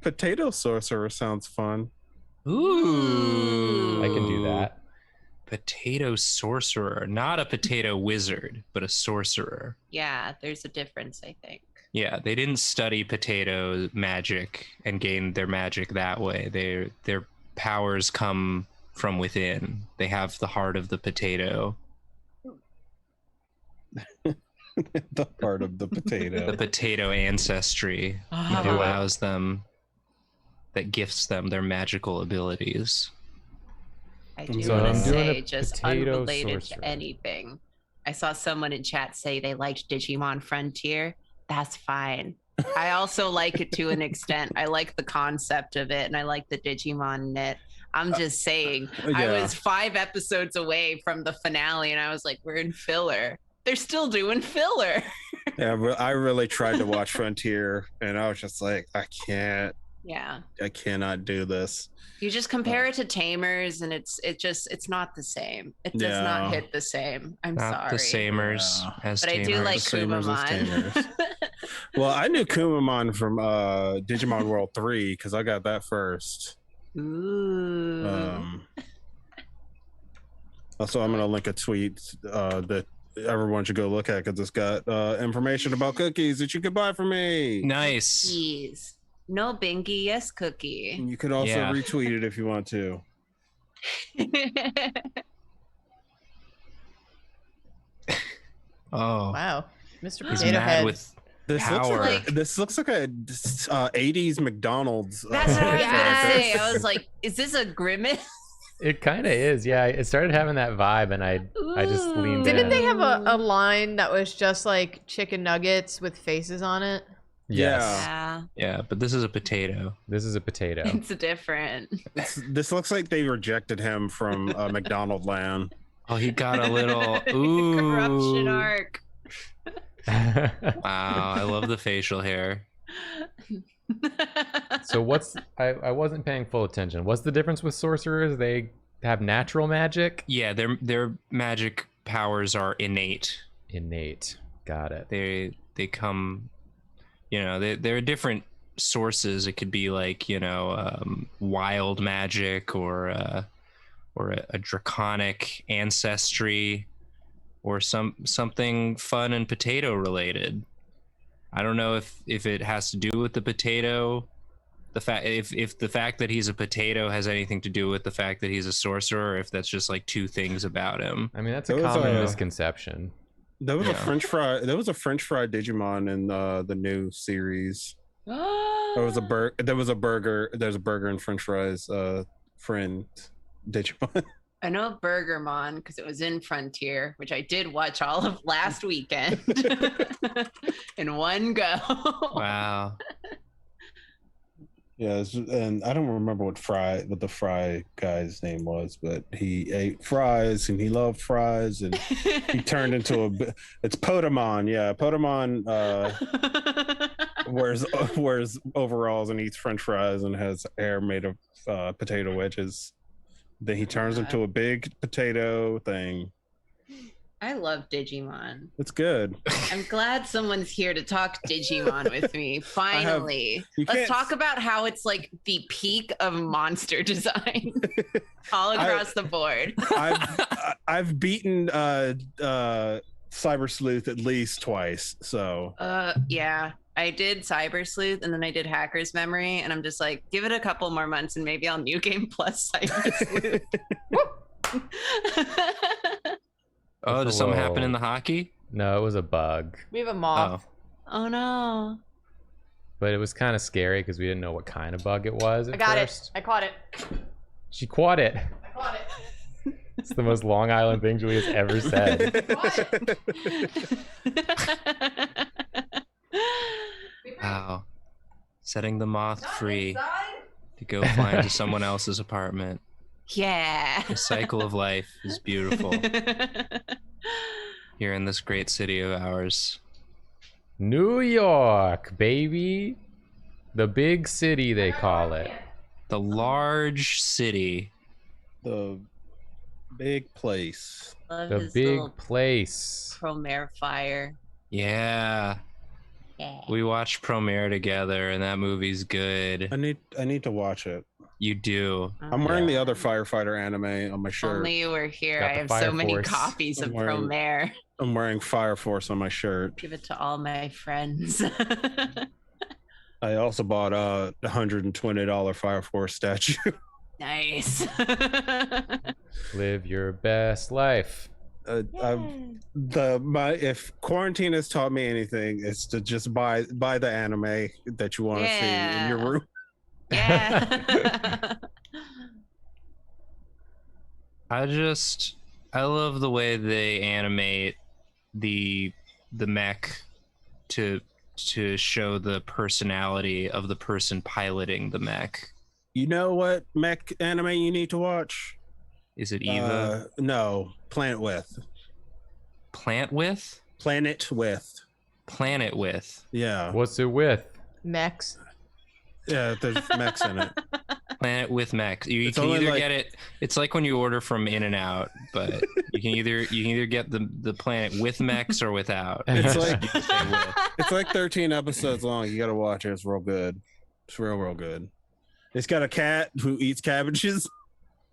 Potato Sorcerer sounds fun. Ooh. I can do that. Potato sorcerer, not a potato wizard, but a sorcerer. Yeah, there's a difference, I think. Yeah, they didn't study potato magic and gain their magic that way. Their powers come from within. They have the heart of the potato. The part of the potato. The potato ancestry that Oh. allows them, that gifts them their magical abilities. I do So want I'm to doing a say, just potato unrelated sorcerer. to anything, I saw someone in chat say they liked Digimon Frontier. That's fine. I also like it to an extent. I like the concept of it, and I like the Digimon knit. I'm just saying, I Yeah. was 5 episodes away from the finale, and I was like, we're in filler. They're still doing filler. Yeah, I really tried to watch Frontier, and I was just like, I cannot do this. You just compare it to Tamers, and it's not the same. It does Yeah. not hit the same. I'm Not sorry. the samers Yeah. as But I do tamers. like The same as Kumamon. Tamers. Well, I knew Kumamon from Digimon World 3 because I got that first. Ooh. Also, I'm going to link a tweet that everyone should go look at because it's got information about cookies that you can buy from me. Nice. Jeez. No Bingi, yes cookie. And you can also Yeah. retweet it if you want to. Oh, Wow. Mr. he's Potato mad Head. with This power. looks like a 80s McDonald's. That's what I was gonna Yes. say. I was like, is this a grimace? It kind of is, yeah. It started having that vibe, and I just leaned Didn't in. they have a line that was just like chicken nuggets with faces on it? Yes. Yeah, Yeah, but this is a potato. This is a potato. it's different. This looks like they rejected him from McDonald Land. Oh, he got a little ooh. Corruption arc. Wow, I love the facial hair. So I wasn't paying full attention. What's the difference with sorcerers? They have natural magic? Yeah, their magic powers are innate. Innate. Got it. They come, they're different sources. It could be like wild magic or a draconic ancestry or something fun and potato related. I don't know if it has to do with the potato, if the fact that he's a potato has anything to do with the fact that he's a sorcerer, or if that's just like two things about him. I mean, that's a There was common a- misconception. There was a Yeah. French fry. There was a French fry Digimon in the new series. There was a burger. There's a burger and French fries. Friend Digimon. I know Burgermon because it was in Frontier, which I did watch all of last weekend in one go. Wow. Yeah, and I don't remember what the fry guy's name was, but he ate fries and he loved fries and he turned into it's Potamon. Yeah, Potamon. wears overalls and eats French fries and has hair made of potato wedges. Then he turns into a big potato thing. I love Digimon. It's good. I'm glad someone's here to talk Digimon with me. Finally. Let's talk about how it's like the peak of monster design all across the board. I've beaten Cyber Sleuth at least twice. So yeah. I did Cyber Sleuth and then I did Hacker's Memory, and I'm just like, give it a couple more months and maybe I'll New Game Plus Cyber Sleuth. Oh, did something happen in the hockey? No, it was a bug. We have a moth. Oh no. But it was kind of scary because we didn't know what kind of bug it was at first. I caught it. She caught it. I caught it. It's the most Long Island thing Julia's ever said. Wow. Setting the moth free to go fly into someone else's apartment. Yeah. The cycle of life is beautiful here in this great city of ours. New York, baby. The big city, they call it. The large city. The big place. Love The his big little place. Promare fire. Yeah. Yeah. We watched Premiere together and that movie's good. I need to watch it. You do. I'm wearing the other firefighter anime on my shirt. Only you were here. Got I the have Fire so many Force. copies of I'm wearing- Promare. I'm wearing Fire Force on my shirt. Give it to all my friends. I also bought a $120 Fire Force statue. Nice. Live your best life. If quarantine has taught me anything, it's to just buy the anime that you want to see in your room. Yeah. I love the way they animate the mech to show the personality of the person piloting the mech. You know what mech anime you need to watch? Is it Eva? No, Planet With. Plant with? Planet With. Planet with. Yeah. What's it with? Mechs. Yeah, there's mechs in it. Planet with mechs. You It's can only either like- get it. It's like when you order from In-N-Out, but you can either get the planet with mechs or without. It's like You can say with. it's like 13 episodes long. You gotta watch it. It's real good. It's real good. It's got a cat who eats cabbages.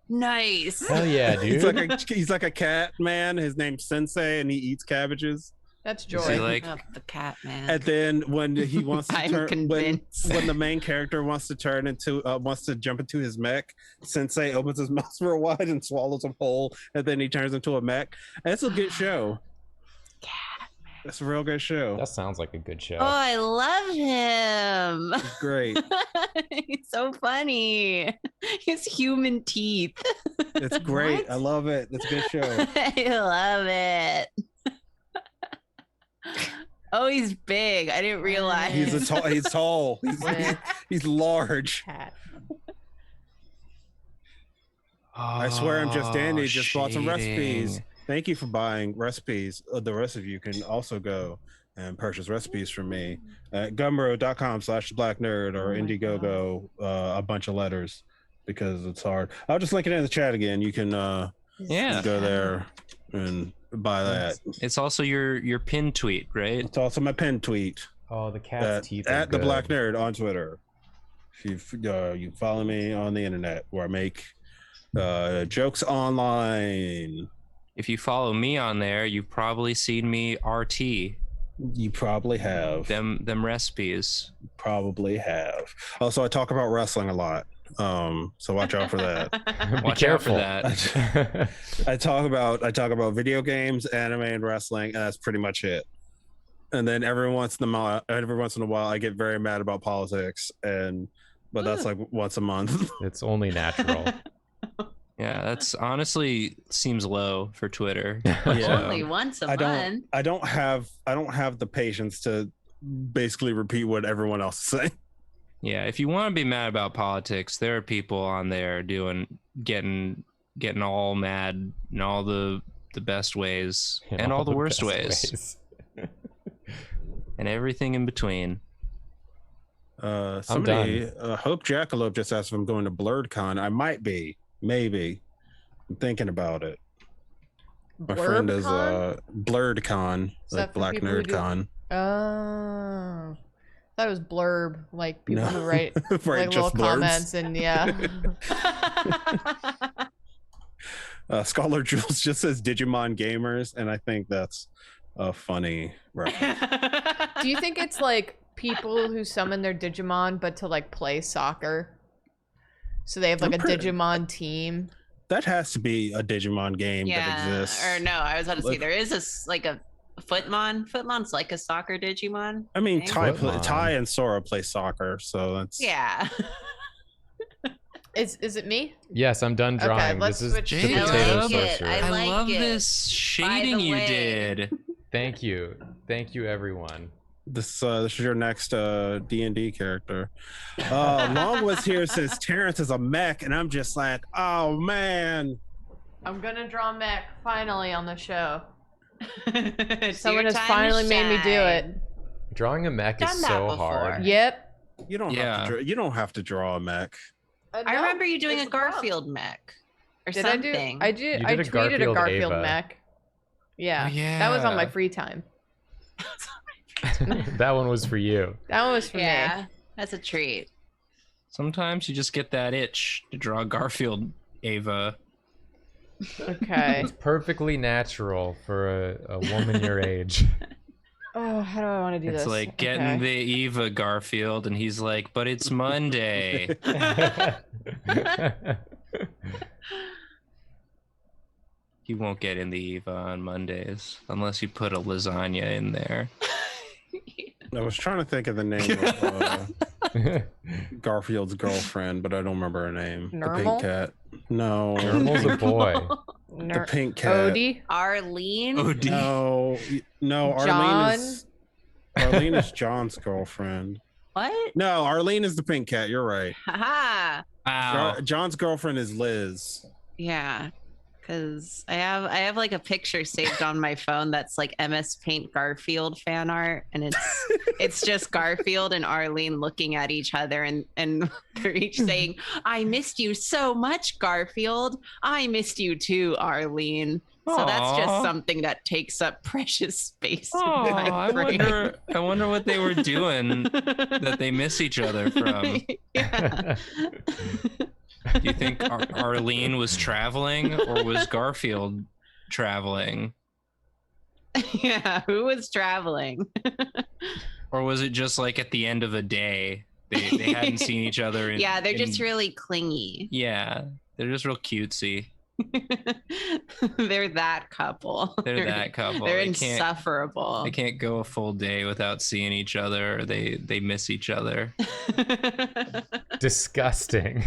Nice. Hell yeah, dude. He's like a cat man. His name's Sensei, and he eats cabbages. That's Is joy. he like Love the cat man. And then when he wants to I'm turn, convinced. when the main character wants to jump into his mech, Sensei opens his mouth real wide and swallows him whole, and then he turns into a mech. And it's a good show. Cat. It's a real good show. That sounds like a good show. Oh, I love him. It's great. He's so funny. He has human teeth. It's great. What? I love it. It's a good show. I love it. Oh, he's big. I didn't realize. He's tall. He's large. Cat. I swear I'm just Dandy. Just bought some recipes. shading. Thank you for buying recipes. The rest of you can also go and purchase recipes from me at gumroad.com/blacknerd or Indiegogo, a bunch of letters because it's hard. I'll just link it in the chat again. You can Yeah. go there and buy that. It's also your pin tweet, right? It's also my pinned tweet Oh, the cat's teeth are at the good. Black Nerd on Twitter. If you follow me on the internet where I make jokes online. If you follow me on there, you've probably seen me RT You probably have. them recipes. Probably have. Also, I talk about wrestling a lot. So watch out for that. Be Watch out for careful. that. I talk about video games, anime, and wrestling, and that's pretty much it. And then every once in a while, I get very mad about politics, but that's like once a month. It's only natural. Yeah, that's honestly seems low for Twitter. Yeah. Only once a I month. don't have the patience to basically repeat what everyone else is saying. Yeah, if you want to be mad about politics, there are people on there getting all mad in all the best ways and all the worst best ways and everything in between. Somebody, Hope Jackalope just asked if I'm going to BlurredCon. I might be, maybe. I'm thinking about it. My friend is BlurredCon, like Black Nerd Con. Oh, that was blurb, like people who write right, like little blurbs. comments and yeah. Scholar Jules just says Digimon gamers, and I think that's a funny reference. Do you think it's like people who summon their Digimon but to like play soccer? So they have like a Digimon team? That has to be a Digimon game that exists. Or no, I was about to say there is a Footmon. Footmon's like a soccer Digimon. I mean, Ty and Sora play soccer, so that's Is it me? Yes, I'm done drawing. Okay, let's this is switch. the potato sorcerer. I love this shading you did. Thank you, everyone. This is your next D&D character. Long was here says Terrence is a mech, and I'm just like, oh man. I'm gonna draw mech finally on the show. It's Someone your has time finally to made me do shine. it. Drawing a mech is Done that so before. hard. Yep. You don't have to draw a mech. I remember you doing a Garfield mech or Did something. I did tweeted a Garfield Ava. mech. Yeah. Oh, yeah. That was on my free time. That one was for you. That one was for me. That's a treat. Sometimes you just get that itch to draw Garfield, Ava. Okay. It's perfectly natural for a woman your age. Oh, how do I want to do this? It's like getting the Eva Garfield, and he's like, but it's Monday. He won't get in the Eva on Mondays unless you put a lasagna in there. I was trying to think of the name of Garfield's girlfriend, but I don't remember her name. Normal? The pink cat. No. Normal's a boy. The pink cat. Odie? Arlene. No, Arlene is John's girlfriend. What? No, Arlene is the pink cat. You're right. Haha. Wow. John's girlfriend is Liz. Yeah. Because I have like a picture saved on my phone that's like MS Paint Garfield fan art, and it's just Garfield and Arlene looking at each other, and they're each saying, "I missed you so much, Garfield. I missed you too, Arlene." So that's just something that takes up precious space. in my I brain. wonder what they were doing that they miss each other from. Yeah. Do you think Arlene was traveling, or was Garfield traveling? Yeah, who was traveling? Or was it just like at the end of a day they hadn't seen each other? Yeah, they're just really clingy. Yeah, they're just real cutesy. They're that couple. They're that couple. They're They insufferable. They can't go a full day without seeing each other. Or they miss each other. Disgusting.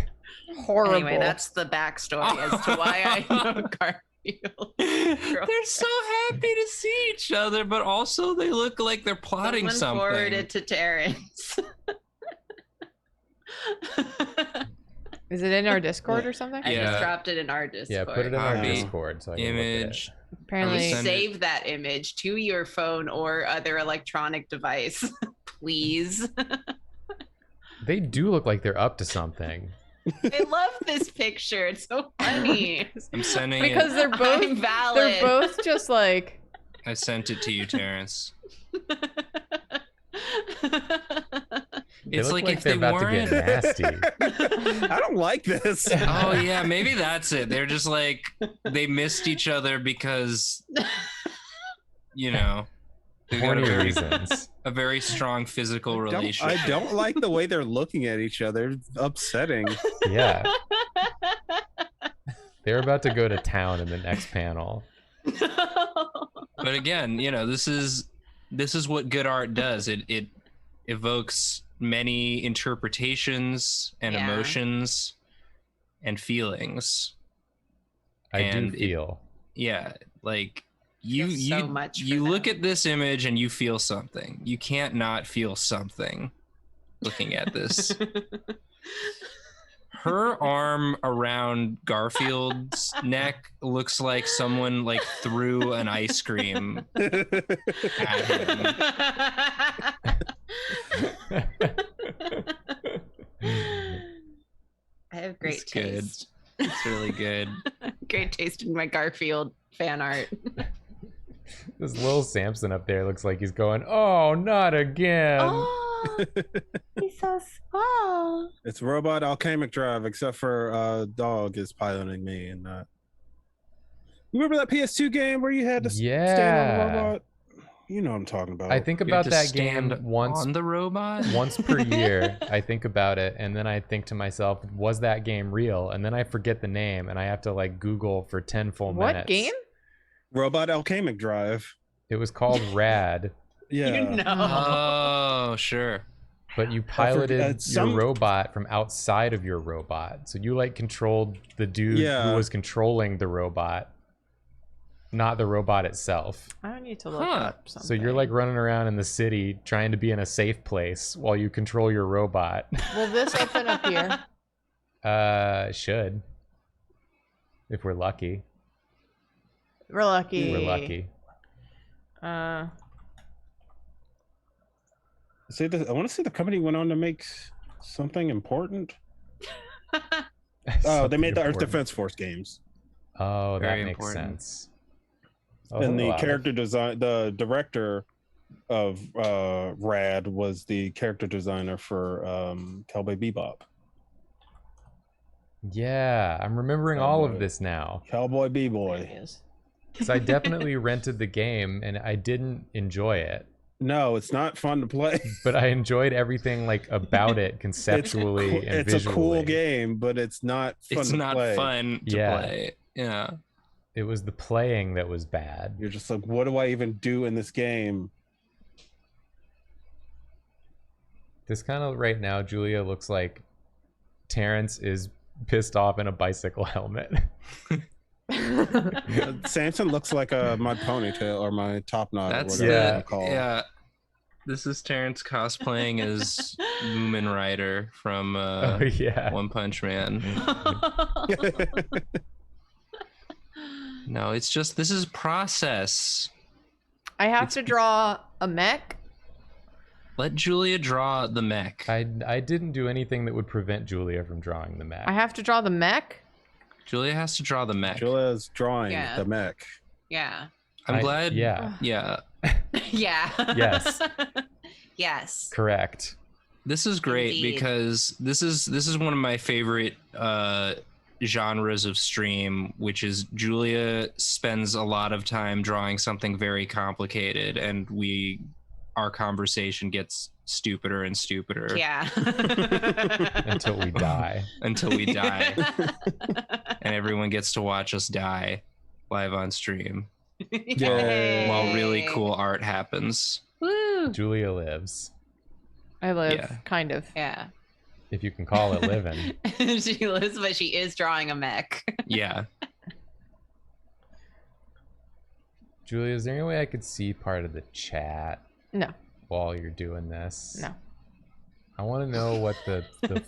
Horrible. Anyway, that's the backstory as to why I know Garfield. They're so happy to see each other, but also they look like they're plotting Someone something. forwarded to Terrence. Is it in our Discord or something? I Yeah. just dropped it in our Discord. Yeah, put it in our Copy. Discord so I can look at Image. it. Apparently. Send it. Save that image to your phone or other electronic device, please. They do look like they're up to something. I love this picture. It's so funny. I'm sending Because it. they're both I'm valid. they're both just like I sent it to you, Terrence. They It's look like if they're they about weren't. to get nasty. I don't like this. Oh yeah, maybe that's it. They're just like they missed each other because you know they got Horny reasons. a very strong physical relationship. I don't like the way they're looking at each other. It's upsetting. Yeah. They're about to go to town in the next panel. But again, you know, this is what good art does. It evokes many interpretations and Yeah. emotions and feelings. I And do it- feel. Yeah, like Feels so much for you look them. at this image and you feel something. You can't not feel something looking at this. Her arm around Garfield's neck looks like someone like threw an ice cream at him. Great It's good. taste. It's really good. Great taste in my Garfield fan art. This little Samson up there looks like he's going, "Oh, not again." Oh, he's so small. It's robot alchemic drive, except for dog is piloting me and not. You remember that PS2 game where you had to stand on the robot? You know what I'm talking about. I think You have about to that stand game once on the robot. once per year. I think about it, and then I think to myself, was that game real? And then I forget the name, and I have to like Google for 10 full minutes. What game? Robot alchemic drive. It was called Rad, Yeah. You know. Oh, sure. but you piloted some- your robot from outside of your robot. So you like controlled the dude Yeah. who was controlling the robot, not the robot itself. I need to look Huh. up something. So you're like running around in the city trying to be in a safe place while you control your robot. Will this open up here? Should. If we're lucky. We're lucky. We're lucky. I want to say the company went on to make something important. Oh, they made the Earth Something Defense Force games. important. Oh, that Very makes important. sense. Oh, And the hello, character design, the director of Rad was the character designer for Cowboy Bebop. Yeah, I'm remembering all of Cowboy. this now. Cowboy There B-Boy. it is. Because I definitely rented the game and I didn't enjoy it. No, it's not fun to play. But I enjoyed everything like about it conceptually and It's visually. a cool game, but it's not fun It's to not play. fun to Yeah. play. Yeah. It was the playing that was bad. You're just like, what do I even do in this game? This kind of right now, Julia, looks like Terrence is pissed off in a bicycle helmet. Samson looks like my ponytail or my top knot. That's or whatever Yeah. you call it. yeah. This is Terrence cosplaying as Moomin Rider from Oh yeah. One Punch Man. No, it's just this is process. I have It's to be- draw a mech. Let Julia draw the mech. I didn't do anything that would prevent Julia from drawing the map. I have to draw the mech. Julia has to draw the mech. Julia's drawing Yeah. the mech. Yeah. I'm glad. Yeah, Yeah. Yeah. Yes. Yes. correct. This is great Indeed. because this is one of my favorite genres of stream, which is Julia spends a lot of time drawing something very complicated, and our conversation gets stupider and stupider Yeah. Until we die. until we die, and everyone gets to watch us die live on stream Yay. while really cool art happens. Woo. Julia lives, I live, Yeah. kind of. Yeah. if you can call it living. She lives, but she is drawing a mech. Yeah. Julia, is there any way I could see part of the chat No, while you're doing this? no. I want to know what the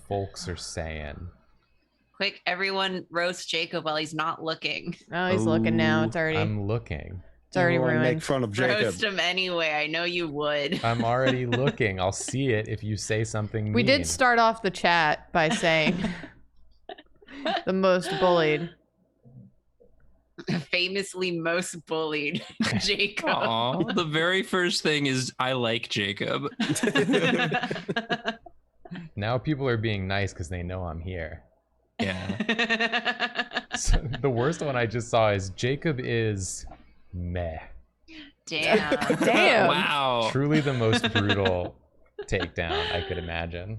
folks are saying. Quick, everyone roast Jacob while he's not looking. Oh, he's looking now. Ooh, It's already, I'm looking. it's already Everyone ruined. Make fun of Jacob. Roast him anyway. I know you would. I'm already looking. I'll see it if you say something mean. We did start off the chat by saying the most bullied. Famously most bullied Jacob. Aw, the very first thing is I like Jacob. Now people are being nice because they know I'm here. Yeah. So the worst one I just saw is Jacob is meh. Damn. Damn. Wow. Truly the most brutal takedown I could imagine.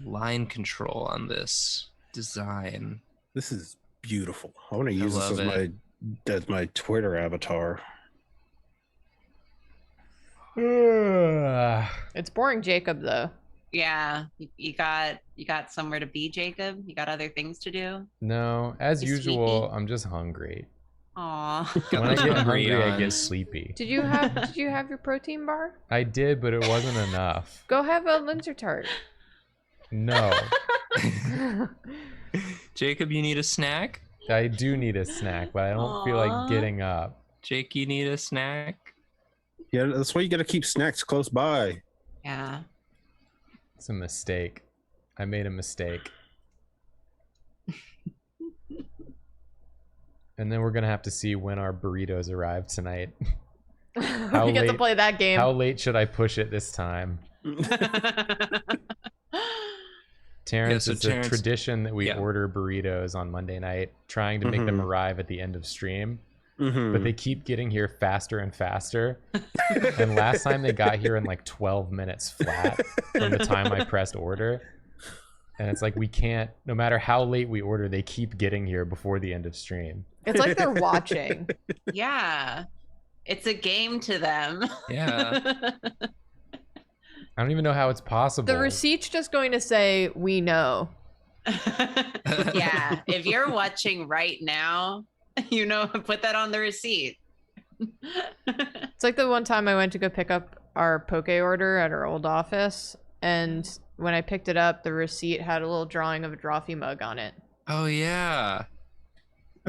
Line control on this design. This is beautiful. I want to use this love as my Twitter avatar. It's boring Jacob though. Yeah. You got somewhere to be, Jacob? You got other things to do? No, as You usual, sleepy? I'm just hungry. Aw. When I get hungry, I Hungry get on. sleepy. Did you have your protein bar? I did, but it wasn't enough. Go have a Linzer tart. No, Jacob, you need a snack? I do need a snack, but I don't feel like Aw. getting up. Jake, you need a snack? Yeah, that's why you got to keep snacks close by. Yeah. It's a mistake. I made a mistake. And then we're gonna have to see when our burritos arrive tonight. We get to play that game. How late should I push it this time? Terrence, it's a tradition that we order burritos on Monday night, trying to make them arrive at the end of stream. But they keep getting here faster and faster. And last time they got here in like 12 minutes flat from the time I pressed order. And it's like we can't, no matter how late we order, they keep getting here before the end of stream. It's like they're watching. Yeah. It's a game to them. Yeah. I don't even know how it's possible. The receipt's just going to say, we know. Yeah. If you're watching right now, you know, put that on the receipt. It's like the one time I went to go pick up our poke order at our old office, and when I picked it up, the receipt had a little drawing of a Drawfee mug on it. Oh yeah.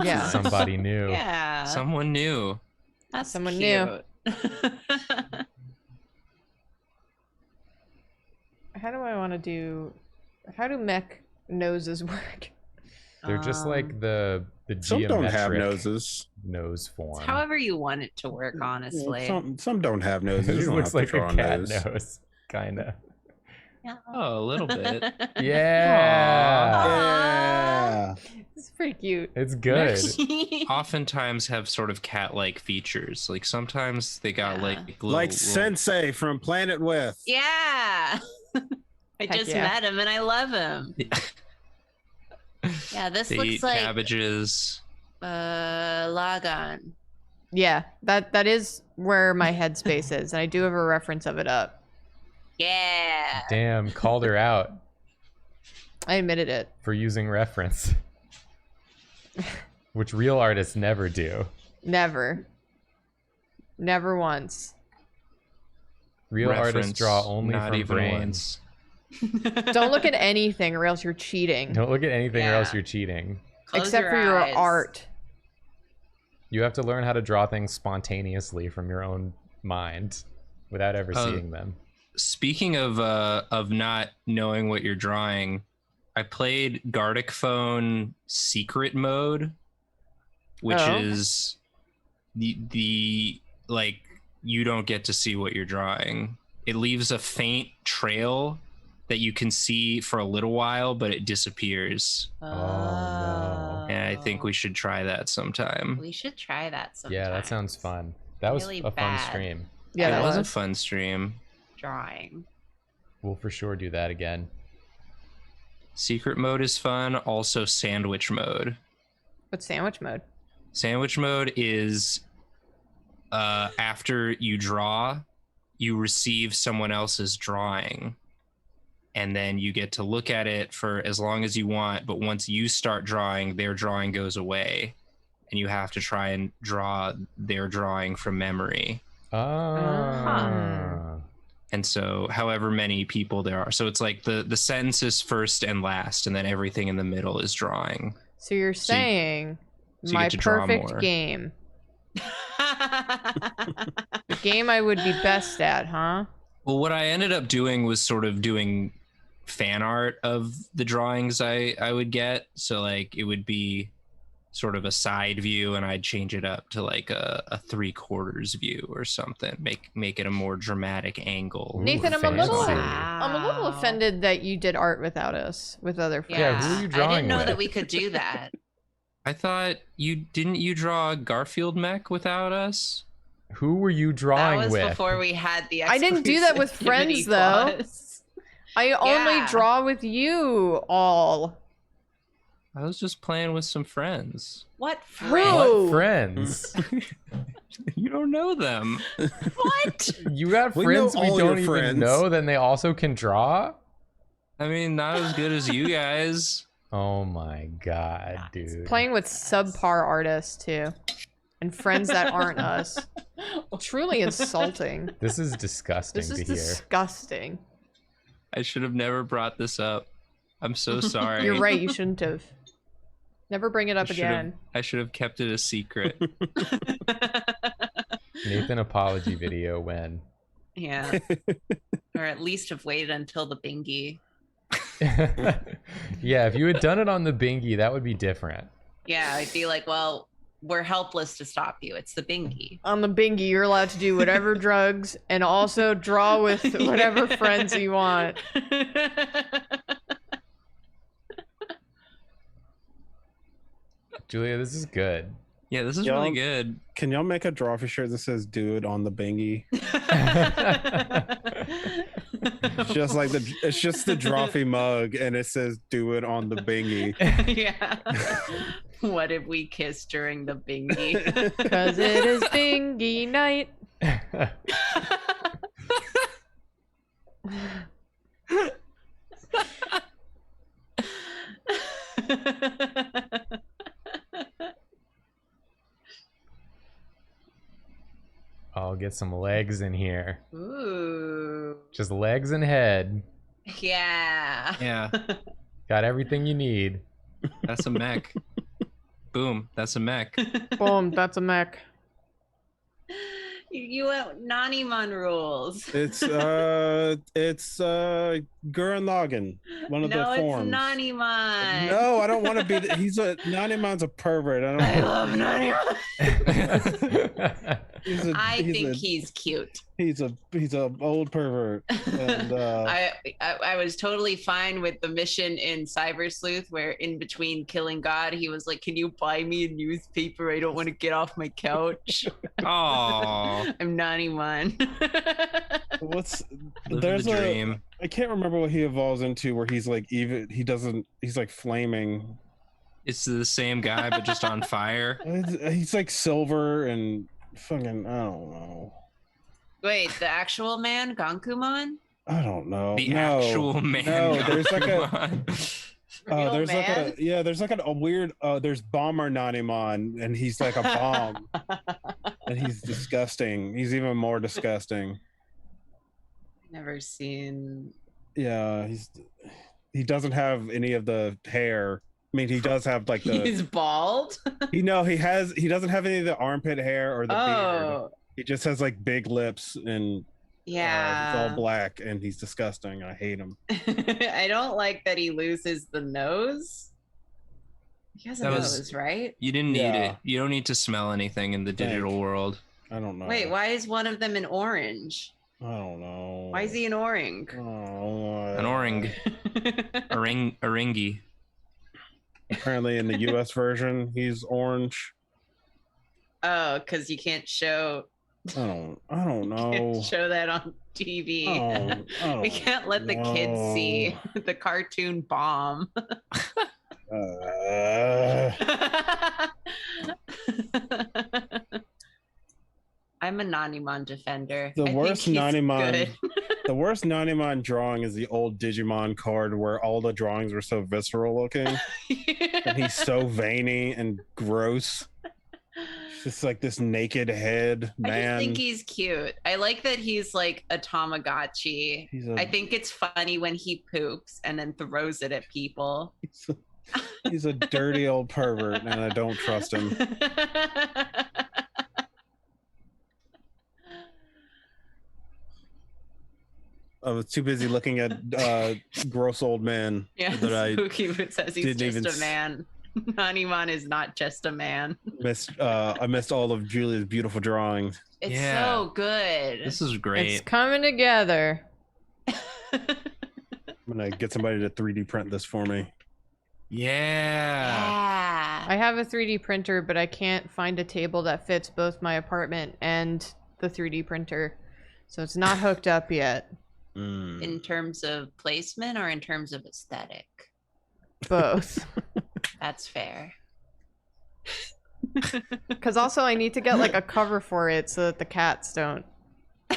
Yeah. Somebody knew. Yeah. Someone knew. That's Someone cute. knew. How do I want to do? How do mech noses work? They're just like the Some don't have geometric nose form. However you want it to work, honestly. Some don't have noses. It You just don't looks have to like a draw cat nose. nose, kind of. Oh, a little bit. Yeah. Yeah. It's pretty cute. It's good. Oftentimes have sort of cat-like features. Like sometimes they got like little, Like little... Sensei from Planet With. Yeah. I Heck just yeah. met him and I love him. Yeah, this They looks eat like cabbages. Lagon. Yeah, that is where my headspace is, and I do have a reference of it up. Yeah. Damn, called her out I admitted it. for using reference, which real artists never do. Never. Never once. Real artists Reference, draw only not from even brains. once. Don't look at anything or else you're cheating. Don't look at anything or Yeah. else you're cheating. Close Except for your eyes. art. You have to learn how to draw things spontaneously from your own mind without ever seeing them. Speaking of not knowing what you're drawing, I played Gardic Phone Secret Mode, which is the like you don't get to see what you're drawing. It leaves a faint trail that you can see for a little while, but it disappears. no. And I think we should try that sometime. We should try that sometime. Yeah, that sounds fun. That was Really a fun bad. stream. Yeah, it that was a was. fun stream. Drawing. We'll for sure do that again. Secret mode is fun. Also, sandwich mode. What's sandwich mode? Sandwich mode is after you draw, you receive someone else's drawing. And then you get to look at it for as long as you want. But once you start drawing, their drawing goes away. And you have to try and draw their drawing from memory. And so however many people there are. So it's like the sentences first and last, and then everything in the middle is drawing. So you're So you- saying so you my get to draw perfect more. game. The game I would be best at, huh? Well, what I ended up doing was sort of doing fan art of the drawings I would get. So like it would be sort of a side view, and I'd change it up to like a 3/4 view or something. Make it a more dramatic angle. Ooh, Nathan, I'm a little fancy. offended that you did art without us, with other friends. Yeah, who are you I drawing didn't know with? that we could do that. I thought you draw a Garfield mech without us? Who were you That drawing was with? before we had the I didn't do that with friends, exclusivity though. clause. I only Yeah. draw with you all. I was just playing with some friends. What Who? friend? What friends? You don't know them. What? You got We friends know we all don't your even friends. know, then they also can draw? I mean, not as good as you guys. Oh my god, dude. Playing with subpar artists, too. And friends that aren't us. Truly insulting. This is disgusting This is to hear. disgusting. I should have never brought this up. I'm so sorry. You're right, you shouldn't have. Never bring it up I should have- again. I should have kept it a secret. Nathan apology video when? Yeah. Or at least have waited until the Bingi. Yeah, if you had done it on the Bingy, that would be different. Yeah, I'd be like, well, we're helpless to stop you. It's the Bingi. On the Bingy, you're allowed to do whatever drugs and also draw with whatever friends you want. Julia, this is good. Yeah, this is really good. Can y'all make a Drawfee shirt that says "Do it on the Bingy"? It's just like it's just the Drawfee mug, and it says "Do it on the Bingy." Yeah. What if we kiss during the Bingi? Because it is Bingy night. I'll get some legs in here. Ooh. Just legs and head. Yeah. Yeah, Got everything you need. that's a mech. Boom, that's a mech. Boom, that's a mech. You went Nanimon rules. It's Gurren Lagann, one of the forms. No, it's Nanimon. No, I don't want to be. Nanimon's a pervert. I love Nanimon. I think he's he's cute. He's a old pervert. And I was totally fine with the mission in Cyber Sleuth where in between killing God, he was like, "Can you buy me a newspaper? I don't want to get off my couch." Oh, I'm Nanimon. there's the a dream. I can't remember what he evolves into where he's like he's like flaming. It's the same guy, but just on fire. He's like silver and fucking I don't know. Wait, the actual man, Gankumon? I don't know. The actual man. No, there's like Real man? there's like a weird there's Bomber Nanimon and he's like a bomb. And he's disgusting. He's even more disgusting. Never seen. Yeah, he doesn't have any of the hair. I mean, he does have like the. He's bald. He doesn't have any of the armpit hair or the beard. Oh, He just has like big lips and he's yeah. all black and he's disgusting. I hate him. I don't like that he loses the nose. He has a That nose, was- right? You didn't need Yeah. it. You don't need to smell anything in the digital world. I don't know. Wait, why is one of them an orange? I don't know. Why is he an orang? Oh, An orang, orangi. Apparently, in the U.S. version, he's orange. Oh, because you can't show I don't know. can't show that on TV. Oh, We can't let the kids see the cartoon bomb. I'm a Nanimon defender. The I think worst he's Nanimon- good. The worst Nanimon drawing is the old Digimon card where all the drawings were so visceral looking. And he's so veiny and gross. Just like this naked head I man. just think he's cute. I like that he's like a Tamagotchi. I think it's funny when he poops and then throws it at people. he's a dirty old pervert, and I don't trust him. I was too busy looking at gross old men Yeah, that I Spooky says he's didn't even just a man. Nanimon is not just a man. missed. I missed all of Julia's beautiful drawings. It's Yeah. so good. This is great. It's coming together. I'm gonna get somebody to 3D print this for me. Yeah. Yeah. I have a 3D printer, but I can't find a table that fits both my apartment and the 3D printer. So it's not hooked up yet. Mm. In terms of placement or in terms of aesthetic? Both. That's fair. Because also I need to get like a cover for it so that the cats don't. The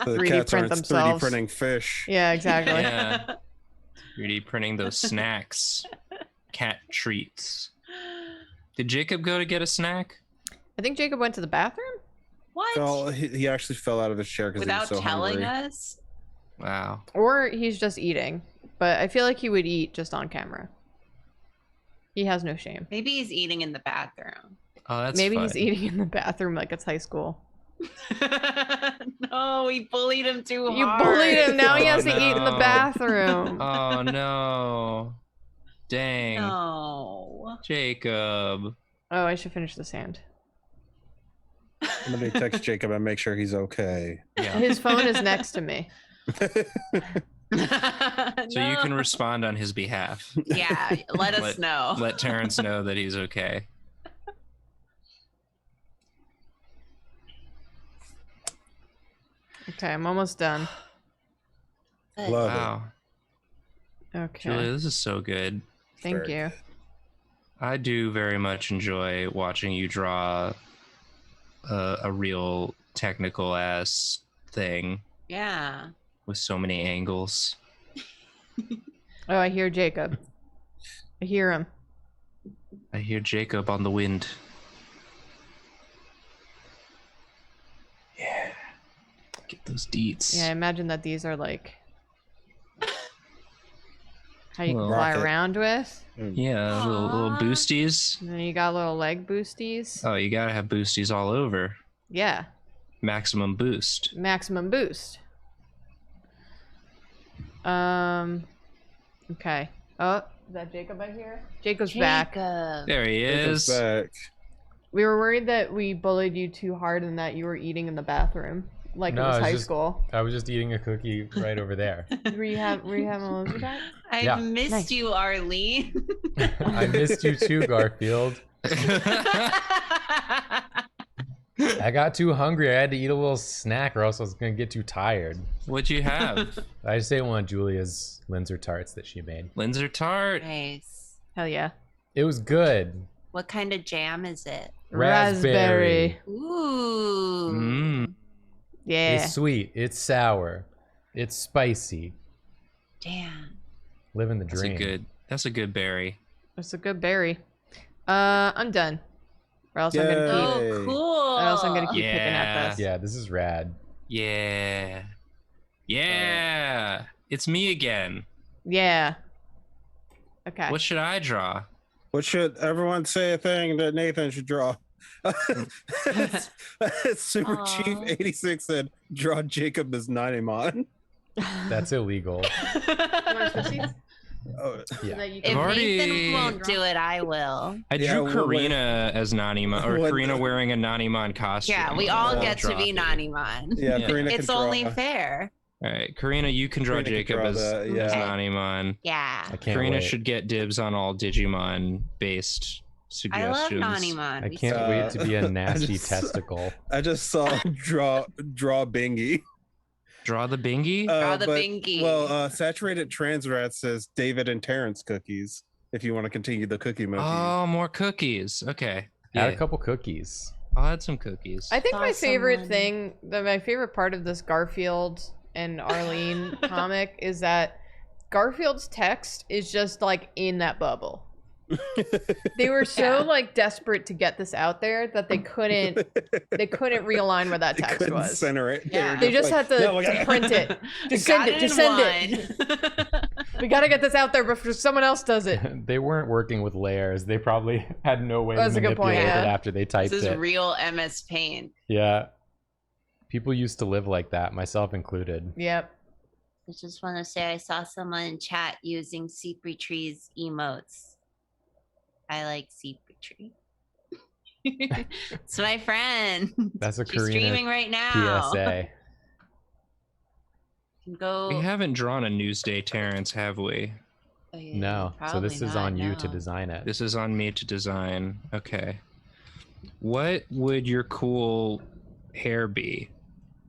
3D cats print aren't 3D themselves. printing fish. Yeah, exactly. Yeah. 3D printing those snacks. Cat treats. Did Jacob go to get a snack? I think Jacob went to the bathroom. What? He actually fell out of his chair because he was Without so telling hungry. us? Wow. Or he's just eating. But I feel like he would eat just on camera. He has no shame. Maybe he's eating in the bathroom. Oh, that's Maybe fun. he's eating in the bathroom like it's high school. No, we bullied him too hard. You bullied him. Now he Oh, has to eat in the no. bathroom. Oh no. Dang. No. Jacob. Oh, I should finish the sand. I'm gonna text Jacob and make sure he's okay. Yeah. His phone is next to me. So you can respond on his behalf. Yeah, let us know. Let Terrence know that he's okay. Okay, I'm almost done. Love Wow. Okay. Julia, this is so good. Thank Very you. I do very much enjoy watching you draw a real technical ass thing Yeah. with so many angles. Oh, I hear Jacob. I hear him. I hear Jacob on the wind. Yeah. Get those deets. Yeah, I imagine that these are like how you can Well, fly rocket. around with. Yeah, little Aw. boosties. And then you got little leg boosties. Oh, you gotta have boosties all over. Yeah, Maximum boost. maximum boost. Okay. Oh, is that Jacob I hear? Jacob's back. Jacob. There he Jacob's is. back. We were worried that we bullied you too hard and that you were eating in the bathroom, like No, it was it's high just- school. I was just eating a cookie right over there. Were you having a look at that? I've Yeah. missed Nice. you, Arlene. I missed you too, Garfield. I got too hungry. I had to eat a little snack or else I was going to get too tired. What'd you have? I just ate one of Julia's Linzer tarts that she made. Linzer tart. Nice. Hell yeah. It was good. What kind of jam is it? Raspberry. Ooh. Mmm. Yeah. It's sweet. It's sour. It's spicy. Damn. Living the dream. That's a good berry. It's a good berry. I'm done. Or else I'm gonna keep. Oh, Hey. cool. Or else I'm gonna keep picking Yeah. at this. Yeah, this is rad. Yeah. Yeah. It's me again. Yeah. Okay. What should I draw? What should everyone say a thing that Nathan should draw? Super Aw. Chief 86 said, draw Jacob as Nanimon. That's illegal. You want to switch seats? Oh, So Yeah. that you If can- already- Nathan won't do it, I will. I Yeah, drew well, Karina as Nanimon, or when- Karina wearing a Nanimon costume. Yeah, we on all the get to be Drawfee. Nanimon. yeah, Yeah. Karina It's can draw. only fair. All right, Karina, you can draw Karina can Jacob draw as, that, yeah. as Okay. Nanimon. Yeah. I can't Karina wait. should get dibs on all Digimon based I love suggestions. Nanimon. I We can't still- wait to be a nasty just- testicle. I just saw draw Bingy. Draw the Bingi? Draw the but- Bingy. Well, Saturated Trans Rat says David and Terrence cookies. If you want to continue the cookie monkey. Oh, more cookies. Okay. Add Yeah, a couple cookies. I'll add some cookies. I think Saw my favorite someone- thing, my favorite part of this Garfield and Arlene comic is that Garfield's text is just like in that bubble. They were so Yeah. like desperate to get this out there that they couldn't realign where that They text couldn't was. center it. Yeah. They just like, had to, "No, we to gotta-" print it. Just Got send it. Just send it. it. We gotta get this out there before someone else does it. They weren't working with layers. They probably had no way That's to a good point, manipulate it yeah. after they typed This is it. real MS Paint. Yeah. People used to live like that, myself included. Yep. I just want to say I saw someone in chat using Seepry Tree's emotes. I like Seepry Tree. It's my friend. That's a She's Karina streaming right now. PSA. Go. We haven't drawn a Newsday Terrence, have we? Oh, yeah, No. So this probably is not, on you no. to design it. This is on me to design. Okay. What would your cool hair be?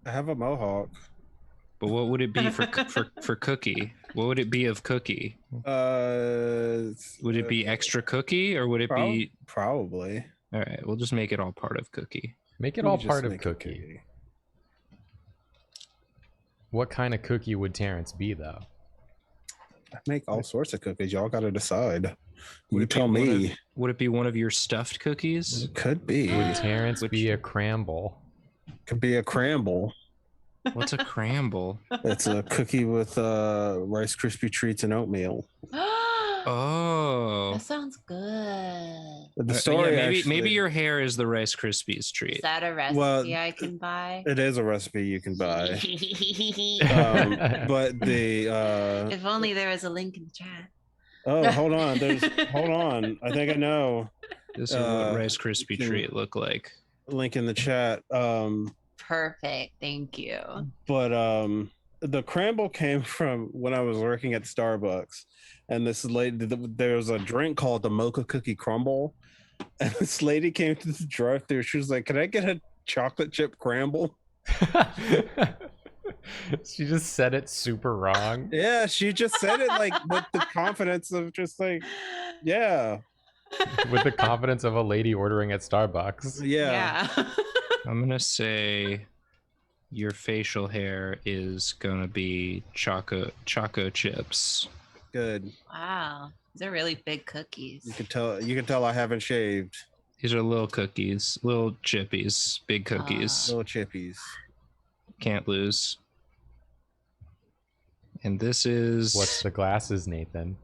I have a mohawk. But what would it be for Cookie? What would it be of Cookie? Would it be extra Cookie or would it be? Probably. All right, we'll just make it all part of Cookie. Make it We all just part of make it Cookie. What kind of cookie would Terrence be, though? I make all sorts of cookies. Y'all got to decide. Would You it be tell one of- me. Would it be one of your stuffed cookies? It could be. Would Terrence Which- be a cramble? Could be a cramble. What's a cramble? It's a cookie with Rice Krispie treats and oatmeal. Oh. That sounds good. But the story maybe actually, maybe your hair is the Rice Krispies treat. Is that a recipe Well, I can buy? it is a recipe you can buy. But the If only there was a link in the chat. oh, hold on. I think I know. This is what Rice Krispie treat look like. Link in the chat. Perfect. Thank you. But the crumble came from when I was working at Starbucks, and this lady, there was a drink called the mocha cookie crumble, and this lady came to the drive-thru. She was like, "Can I get a chocolate chip crumble?" She just said it super wrong. Yeah, she just said it like with the confidence of just like, yeah, With the confidence of a lady ordering at Starbucks. yeah. I'm gonna say your facial hair is gonna be choco chips. Good. Wow. These are really big cookies. You can tell I haven't shaved. These are little cookies, little chippies, big cookies. Little chippies. Can't lose. And this is What's the glasses, Nathan?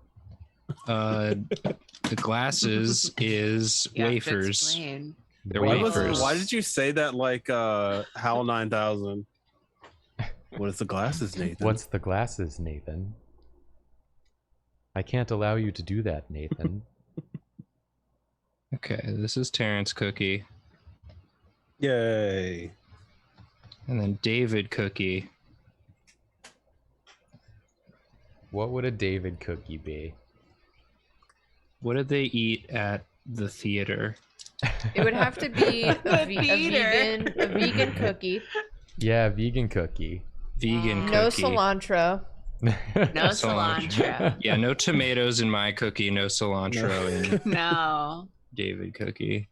the glasses is You have to wafers. explain. They're Wafers. Why did you say that like HAL 9000? What is the glasses, Nathan? What's the glasses, Nathan? I can't allow you to do that, Nathan. Okay, this is Terrence cookie, Yay. and then David cookie. What would a David cookie be? What did they eat at the theater? It would have to be a vegan cookie. Yeah, vegan cookie. Vegan No cookie. cilantro. No cilantro. cilantro. Yeah, no tomatoes in my cookie, no cilantro in No. David cookie.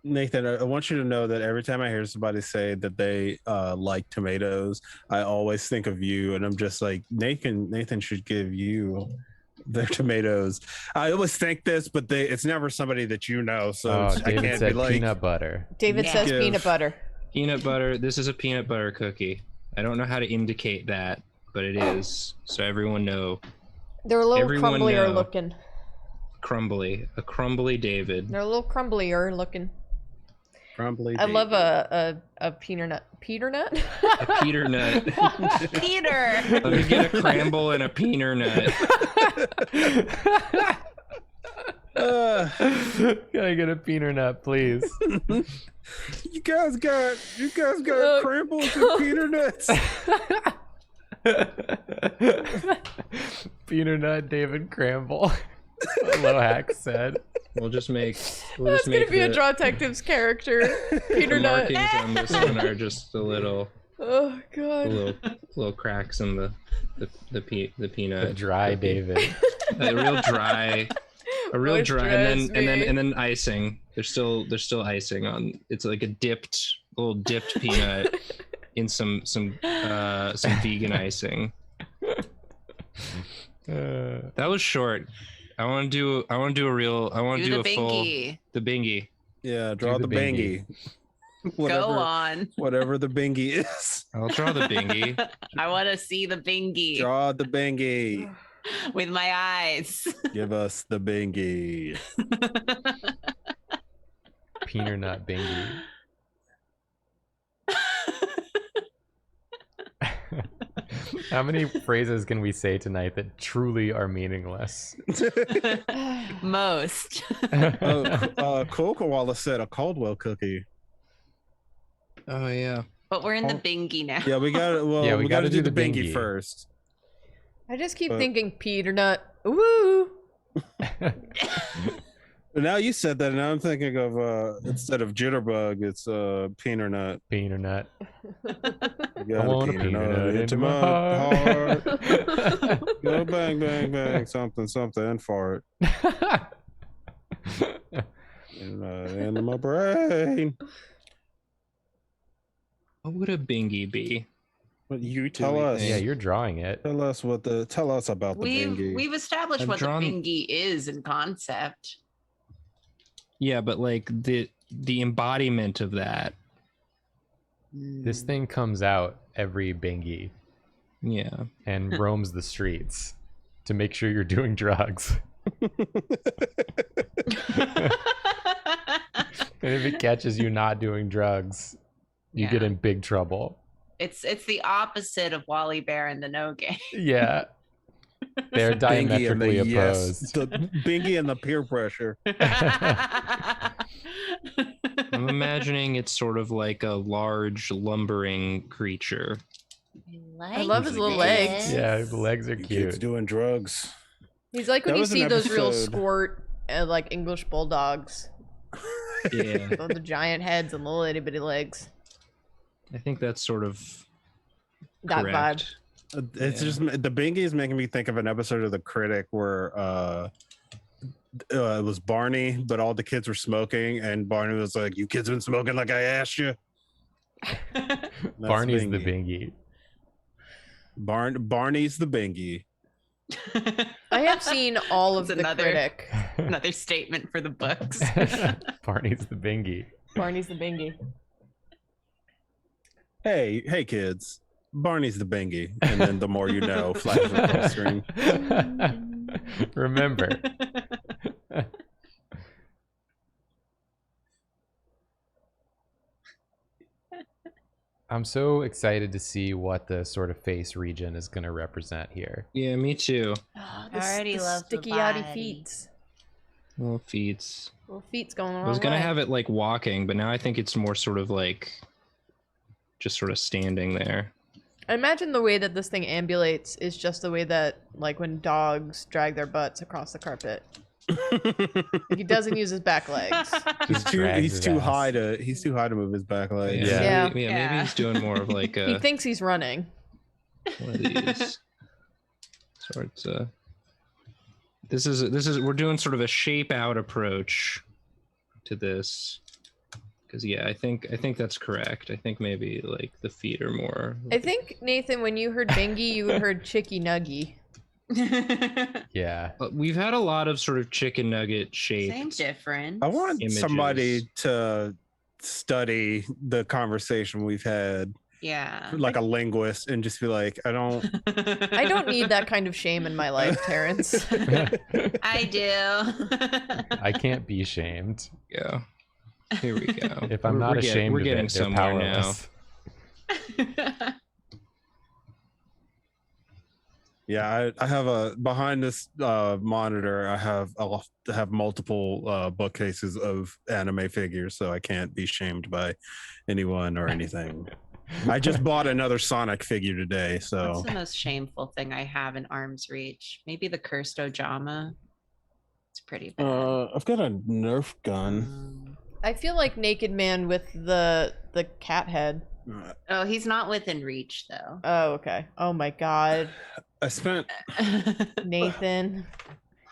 Nathan, I want you to know that every time I hear somebody say that they like tomatoes, I always think of you, and I'm just like, Nathan should give you their tomatoes. I always think this, but it's never somebody that you know, so Oh, I David can't said be like, peanut butter. David Yeah. says Give- peanut butter. Peanut butter. This is a peanut butter cookie. I don't know how to indicate that, but it is. So everyone know. They're a little Everyone crumblier know. looking. Crumbly. A crumbly David. They're a little crumblier looking. crumbly. I love a peter nut. Peter nut? A peter nut. Peter. Let me get a cramble and a peanut nut. Gotta get a peanut nut, please. You guys got crumbles and peanut nuts. Peanut nut David Cramble. Lohack said. We'll just make. That's gonna be a Draw Detectives character. Peter The nut. markings on this one are just the little Oh god. little cracks in the peanut. The dry David. A real dry, Moisturize and then icing. There's still icing on. It's like a little dipped peanut in some vegan icing. That was short. I want to do a full Bingy. the Bingi. Yeah, draw the the Bingy. Go on. Whatever the Bingy is. I'll draw the Bingi. I want to see the Bingy Draw the Bingy. with my eyes. Give us the Bingy. Peanut nut Bingy. How many phrases can we say tonight that truly are meaningless? Most. Coca Wallace said a Caldwell cookie. Oh yeah. But we're in the Bingy now. Yeah, we got Well, Yeah, we we got to gotta do do the the Bingy Bingy. first. I just keep But- thinking Peter nut. Woo! Now you said that, and now I'm thinking of instead of jitterbug, it's peanut nut. Peanut nut. You I got want a peanut nut into my heart. Go bang bang bang something something fart into my brain. What would a Bingi be? But you tell we us. think? Yeah, you're drawing it. Tell us about the Bingy. We've established I've what drawn- the Bingy is in concept. Yeah, but like the embodiment of that. This thing comes out every Bingy. Yeah. and roams the streets to make sure you're doing drugs. And if it catches you not doing drugs, you get Yeah. in big trouble. It's the opposite of Wally Bear and the No Game. Yeah. They're diametrically opposed. the Bingy and the peer pressure. I'm imagining it's sort of like a large lumbering creature. I love his little legs. Yeah, the legs are You cute. kids doing drugs. He's like when That you was an see those real episode- squirt, like English bulldogs. Yeah. With the giant heads and little itty bitty legs. I think that's sort of That correct. It's Yeah. just the Bingy is making me think of an episode of The Critic where it was Barney, but all the kids were smoking, and Barney was like, "You kids been smoking like I asked you." That's Barney's the Bingy. Barney's the Bingy. I have seen all of It's The another- Critic. Another statement for the books. Barney's the Bingy. Barney's the Bingy. Hey kids, Barney's the Bingy, and then the more you know flashes across the screen. Remember. I'm so excited to see what the sort of face region is going to represent here. Yeah, me too. I already love the sticky outy body. feet. Little feet. Little feet's going the I wrong was gonna way. have it like walking, but now I think it's more sort of like just sort of standing there. I imagine the way that this thing ambulates is just the way that, like, when dogs drag their butts across the carpet. Like, he doesn't use his back legs. He's Drags his too ass. hide to move his back legs. Yeah. Yeah. Maybe, Yeah. maybe he's doing more of like He a thinks he's running. one of these sorts. This is we're doing sort of a shape out approach to this. Because yeah, I think that's correct. I think maybe like the feet are more. I think, Nathan, when you heard Bingy, you heard Chicky Nuggy. Yeah. We've had a lot of sort of chicken nugget shaped. Same difference. I want Images. somebody to study the conversation we've had, Yeah. like a linguist, and just be like, I don't. I don't need that kind of shame in my life, Terrence. I do. I can't be shamed. Yeah. Here we go. If I'm We're not getting- ashamed we're of getting it, they're somewhere now. powerless. Yeah, I have a behind this monitor. I'll have multiple bookcases of anime figures, so I can't be shamed by anyone or anything. I just bought another Sonic figure today, What's so the most shameful thing I have in arm's reach? Maybe the cursed Ojama. It's pretty bad. I've got a Nerf gun. I feel like Naked Man with the cat head. Oh, he's not within reach though. Oh, okay. Oh my god. I spent Nathan.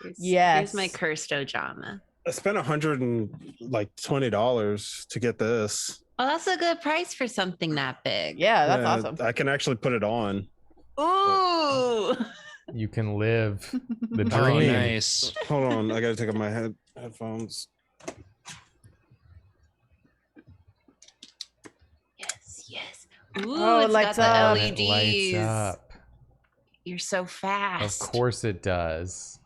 Here's Yes. my cursed Ojama. $120 to get this. Oh, that's a good price for something that big. Yeah, that's Yeah, awesome. I can actually put it on. Ooh. You can live the Oh, dream. nice. Hold on, I gotta take off my headphones. Yes, yes. Ooh, Oh, it it's lights got up. the It LEDs. lights up. You're so Of fast. course it does.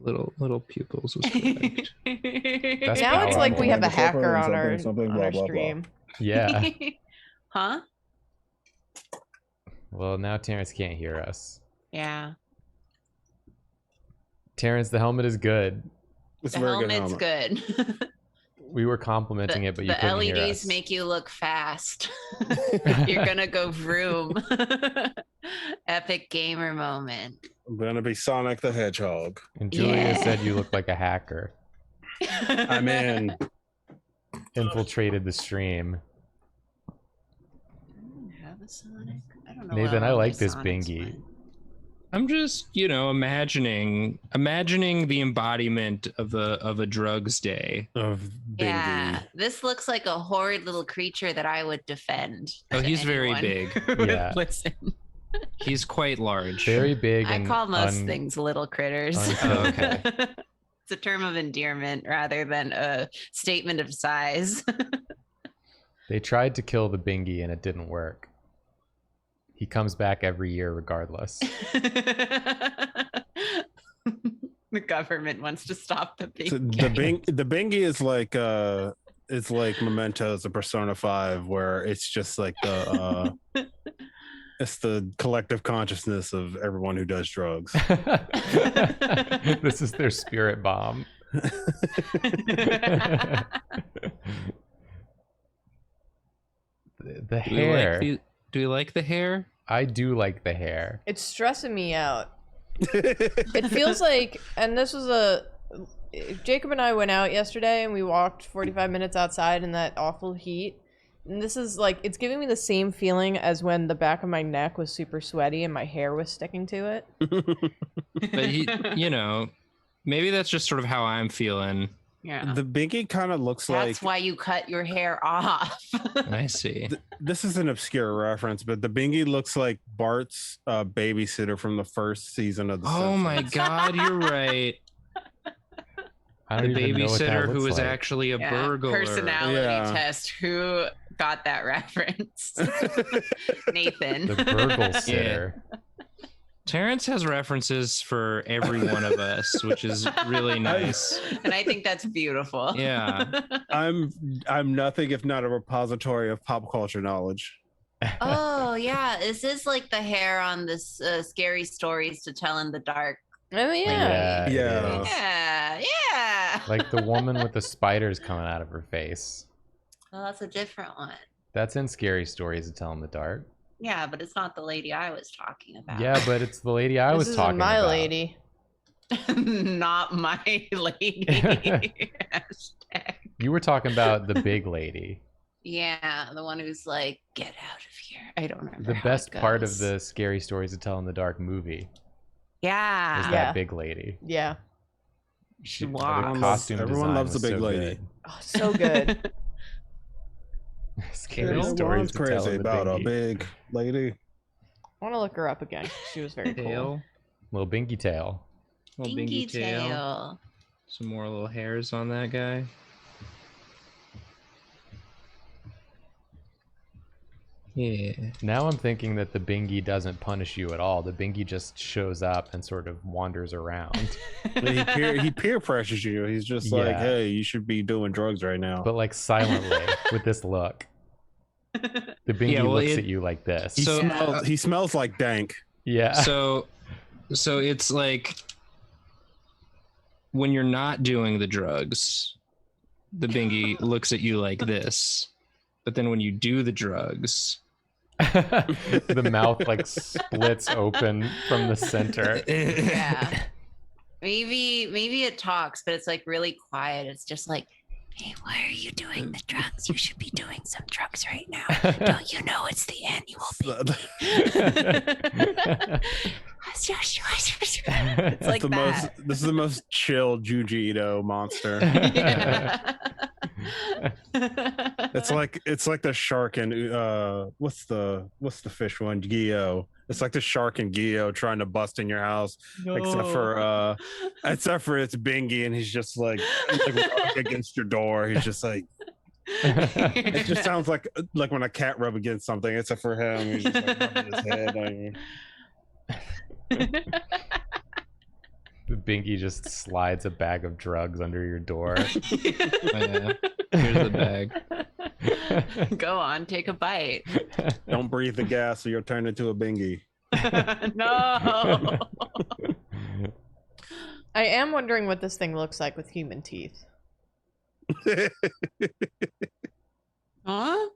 Little pupils was correct. That's Now it's like we have a Something, hacker on our, something, on blah, our blah, blah. stream. Yeah. Huh? Well, now Terrence can't hear us. Yeah. Terrence, the helmet is good. It's The a very helmet's good helmet. good. We were complimenting it, but you the couldn't hear LEDs us. make you look fast. You're gonna go vroom. Epic gamer moment. I'm gonna be Sonic the Hedgehog. And Julia Yeah. said you look like a hacker. I'm in. Infiltrated the stream. Have a Sonic? I don't know. Nathan, what I all like my this Sonics Bingy. went. I'm just, imagining the embodiment of a drugs day. Of Bingy. Yeah, this looks like a horrid little creature that I would defend. Oh, to he's very anyone big. who would Yeah. Listen, He's quite large. Very big I and call most things little critters. unkilled. Oh, okay. It's a term of endearment rather than a statement of size. They tried to kill the Bingy and it didn't work. He comes back every year regardless. The government wants to stop the big. So the Bingi is like it's like Mementos, a Persona 5, where it's just like the it's the collective consciousness of everyone who does drugs. This is their spirit bomb. The hair. Do you like the hair? I do like the hair. It's stressing me out. It feels like, and this was Jacob and I went out yesterday and we walked 45 minutes outside in that awful heat. And this is like, it's giving me the same feeling as when the back of my neck was super sweaty and my hair was sticking to it. But you know, maybe that's just sort of how I'm feeling. Yeah. The Bingi kind of looks like. That's why you cut your hair off. I see. This is an obscure reference, but the Bingi looks like Bart's babysitter from the first season of the Oh Simpsons. my God, you're right. I The don't even know what that babysitter who looks was like. actually a burglar. Personality Yeah. test. Who got that reference? Nathan. The burgle sitter. Terrence has references for every one of us, which is really nice. And I think that's beautiful. Yeah. I'm nothing if not a repository of pop culture knowledge. Oh yeah, this is like the hair on this scary stories to tell in the dark. Oh yeah. it Yeah. is. Yeah. Like the woman with the spiders coming out of her face. Well, that's a different one. That's in Scary Stories to Tell in the Dark. Yeah, but it's not the lady I was talking about. Yeah, but it's the lady I was This talking isn't my about. lady. Not my lady. Hashtag. You were talking about the big lady. Yeah, the one who's like, get out of here. I don't remember. The how best it part of goes. the Scary Stories to Tell in the Dark movie Yeah. was Yeah. that big lady. Yeah. She Her walks. costume Everyone design loves was the big so lady. good. Oh, so good. Scary Everyone's Stories to Tell crazy in the about a Bingy. big lady. I want to look her up again. She was very cool. Tail. Little Bingy tail. Little Dinky bingy tail. tail. Some more little hairs on that guy. Yeah. Now I'm thinking that the Bingy doesn't punish you at all. The Bingy just shows up and sort of wanders around. He peer pressures you. He's just like, Yeah. hey, you should be doing drugs right now. But like silently with this look. The Bingy Yeah, well, looks it- at you like this. He smells like dank. Yeah. So it's like when you're not doing the drugs, the Bingy looks at you like this. But then when you do the drugs, The mouth like splits open from the center. Yeah. Maybe it talks, but it's like really quiet. It's just like, hey, why are you doing the drugs? You should be doing some drugs right now. Don't you know it's the annual It's like the that. This is the most chill Junji Ito monster. Yeah. It's like the shark and what's the fish one? Gyo. It's like the shark and Gyo trying to bust in your house, except for it's Bingy and he's just like rubbing against your door. He's just like it just sounds like when a cat rub against something, except for him. He's just like rubbing his head on you. The Bingy just slides a bag of drugs under your door. oh, yeah. Here's the bag. Go on, take a bite. Don't breathe the gas or you'll turn into a Bingy. No. I am wondering what this thing looks like with human teeth. Huh?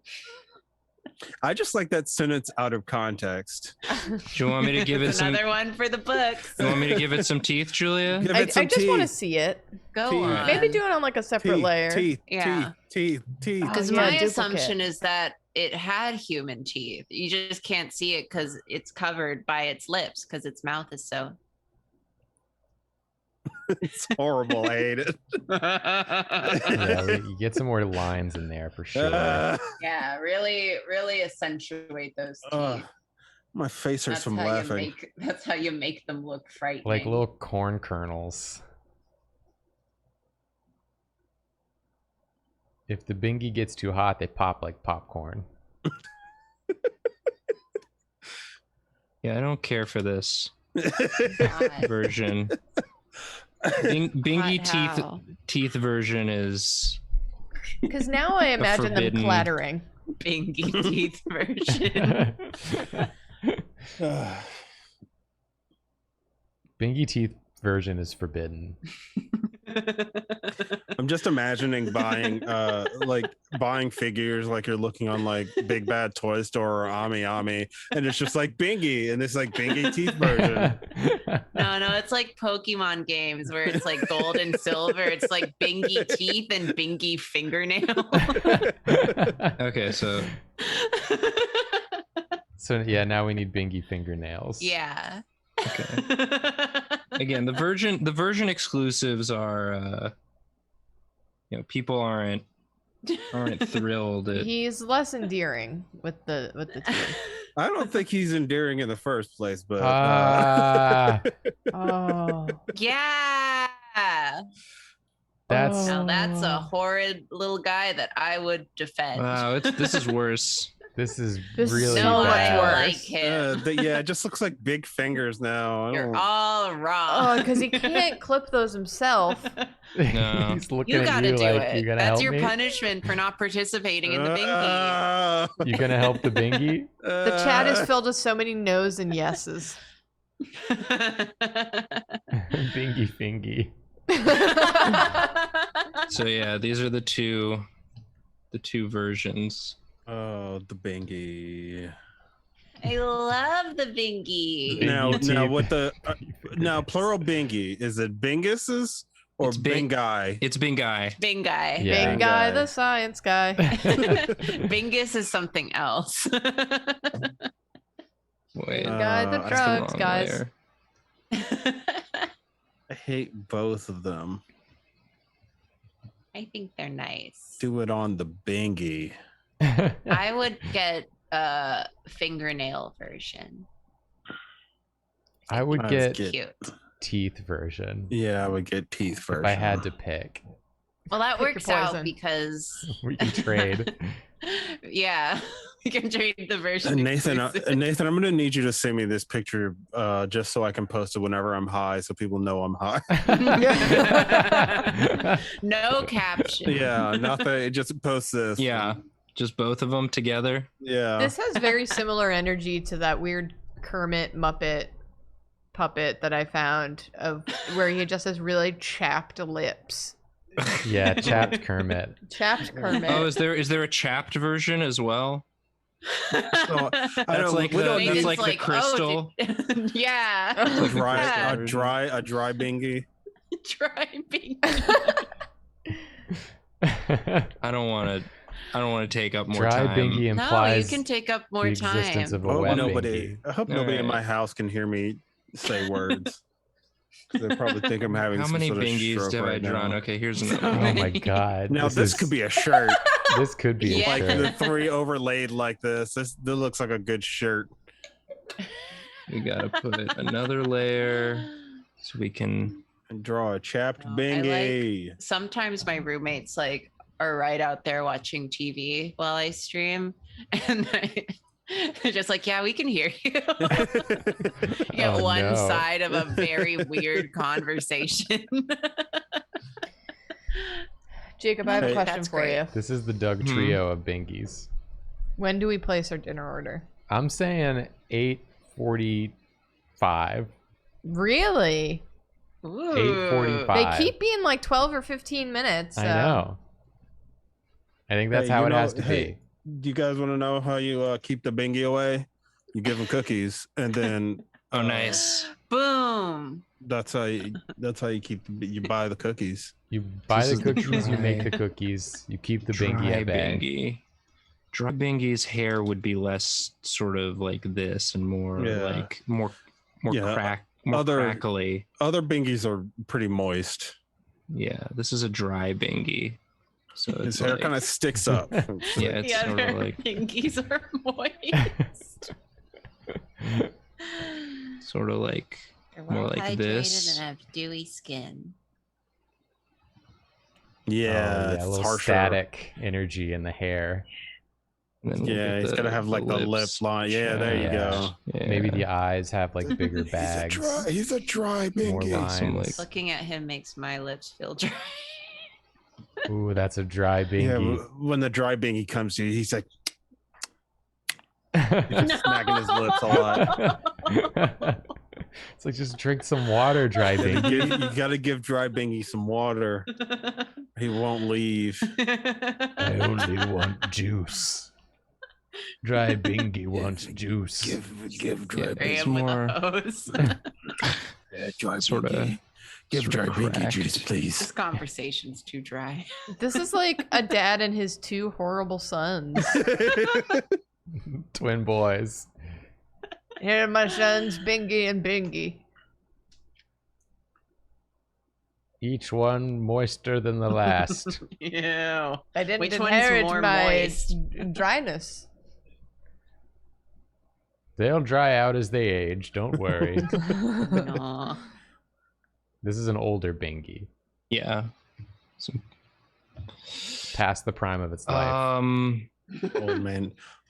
I just like that sentence out of context. Do you want me to give it It's some? another one for the books. You want me to give it some teeth, Julia? Give I it some just want to teeth. see it. Go Teeth. on. Maybe do it on like a separate layer. Teeth, Yeah. teeth. Because Oh, yeah, my duplicate. assumption is that it had human teeth. You just can't see it because it's covered by its lips because its mouth is so. It's horrible. I hate it. Yeah, you get some more lines in there for sure. Yeah, really accentuate those teeth. My face hurts That's from how laughing. that's how you make them look frightening. Like little corn kernels. If the Bingy gets too hot, they pop like popcorn. Yeah, I don't care for this God. version. Bingy Hot how. teeth version is Because now I imagine them forbidden- clattering. Bingy teeth version. Bingy teeth version is forbidden. I'm just imagining buying figures like you're looking on like Big Bad Toy Store or Ami Ami, and it's just like Bingy, and it's like Bingy teeth version. No, it's like Pokemon games where it's like gold and silver. It's like Bingy teeth and Bingy fingernail. okay. So So yeah, now we need Bingy fingernails. Yeah. okay. Again, the version exclusives are, people aren't thrilled. He's less endearing with the teeth. I don't think he's endearing in the first place, but Oh. Yeah. That's Now that's a horrid little guy that I would defend. Wow, this is worse. this is This is really so much bad. worse. like him. yeah, it just looks like big fingers now. I You're don't- all wrong. Oh, because he can't clip those himself. No. He's looking You at gotta you do like, it. you gonna That's help your me? punishment for not participating in the Bingy. You gonna help the Bingy? The chat is filled with so many no's and yeses. Bingy fingy. So yeah, these are the two versions. Oh, the Bingy. I love the Bingy. Bingy Now, teeth. what the now plural Bingy, is it Binguses or It's Bing- Bingai? It's Bingi. Bing guy. Yeah. Bing guy, the science guy. Bingus is something else. Wait, Guy, the that's the drugs, wrong guys. layer. I hate both of them. I think they're nice. Do it on the Bingy. I would get a fingernail version. I would I'd get get- Cute. teeth version Yeah, I would get teeth first. if I had to pick. Well, that Pick your works out poison. because We can trade. yeah, we can trade the version. Nathan, exclusive. Nathan, I'm gonna need you to send me this picture, just so I can post it whenever I'm high, so people know I'm high. No caption. Yeah, nothing. Just post this. Yeah, just both of them together. Yeah. This has very similar energy to that weird Kermit Muppet puppet that I found of where he just has really chapped lips. Yeah, chapped Kermit. Chapped Kermit. Oh, is there a chapped version as well? I That's don't. like we the- don't that's Nathan's need like the crystal. Oh, yeah. A dry, Yeah. a dry Bingy. Try being. I don't want to take up more Dry time. Bingy No, you implies can take up the more existence time. of a Oh, wet nobody. Bingy. I hope nobody in Alright. my house can hear me say words. They probably think I'm having How some many sort of Bingies stroke have I right drawn? now. Okay, here's another Oh Oh one. my god. Now this is- could be a shirt. This could be Yeah. a Like shirt. the three overlaid like this. This looks like a good shirt. We gotta put another layer so we can. And draw a chapped Oh, I Bingy. Sometimes my roommates like are right out there watching TV while I stream, and they're just like, "Yeah, we can hear you." You get Oh, one no. side of a very weird conversation. Jacob, I have a Hey. question That's for great. you. This is the Doug Hmm. trio of Bingies. When do we place our dinner order? I'm saying 8:45. Really? Ooh. 8:45. They keep being like 12 or 15 minutes. I know. I think that's Hey, how you it know- has to hey, Do you guys want to know how you keep the Bingy away? You give them cookies, and then Oh, nice. Boom. that's how you you buy the cookies. be. You buy This the is the cookies, you make dry- the cookies, you keep the Dry Bingy at bay. Bingy. Dry Bingy's hair would be less sort of like this and more Yeah. like more Yeah, more crackly. Other Bingies are pretty moist. Yeah, this is a dry Bingy. So His it's hair like, kind of sticks up. yeah, it's The sort other of like pinkies are moist. They're More like well-hydrated this. and have dewy skin. Yeah, Oh, it's a little harsher. static energy in the hair. And then we'll Yeah, get he's gonna have like the lip lips. line. Yeah, there you Yeah. go. Yeah. Maybe the eyes have like bigger bags. He's a dry More Bingy. Some, lines. Looking at him makes my lips feel dry. Ooh, that's a dry Yeah, Bingy. when the dry Bingy comes to you, he's like it's just smacking his lips a lot. like just drink some water, dry Bingy. You gotta give dry Bingy some water. He won't leave. I only want juice. Dry Bingy wants juice. Give dry Yeah, Bingy it's Ram with more a hose. dry Sorta- Bingy. Give dry sorta Bingy cracked. juice, please. This conversation's too dry. This is like a dad and his two horrible sons. Twin boys. Here are my sons, Bingy and Bingy. Each one moister than the last. Ew. I didn't Which one's inherit more my moist? dryness. They'll dry out as they age, don't worry. Aw. This is an older Bingy. Yeah. Past the prime of its life.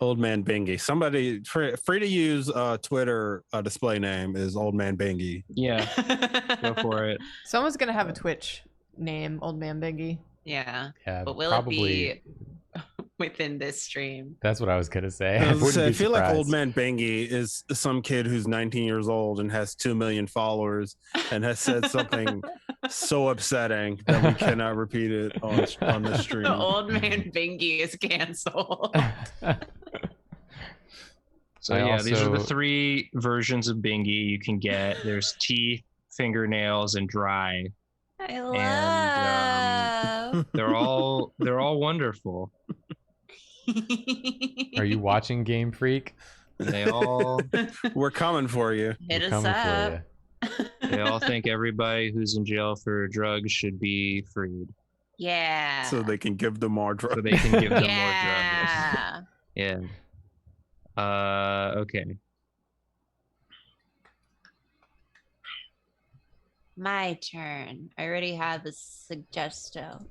Old man Bingy. Somebody free to use Twitter display name is Old Man Bingy. Yeah. Go for it. Someone's gonna have a Twitch name, Old Man Bingy. Yeah, Yeah, but will probably, it be within this stream? That's what I was gonna say. I, wouldn't be feel like Old surprised. Man Bingy is some kid who's 19 years old and has 2 million followers and has said something so upsetting that we cannot repeat it on the stream. Old Man Bingy is canceled. So I yeah, these are the also- 3 versions of Bingy you can get. There's teeth, fingernails, and dry. I love. They're all wonderful. Are you watching Game Freak? They all We're coming for you. Hit We're us coming up. for they all think everybody who's in jail for drugs should be freed, Yeah. So they can give them more so drugs. they can give them more drugs. Yeah. Yeah. Okay. My turn. I already have a suggesto.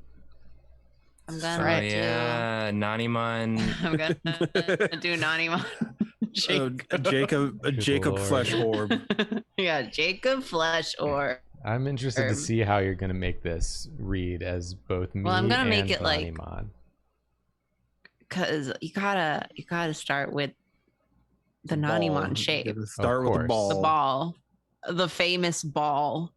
I'm gonna Right. do. Yeah, Nanimon. I'm gonna do Nanimon. Jacob Lord. Flesh Orb. Yeah, Jacob Flesh Orb. I'm interested to see how you're gonna make this read as both me Well, I'm gonna and make it like- Vanimon. Cause you gotta start with the Nanimon shape. You gotta Start with the course. ball. The ball. The famous ball.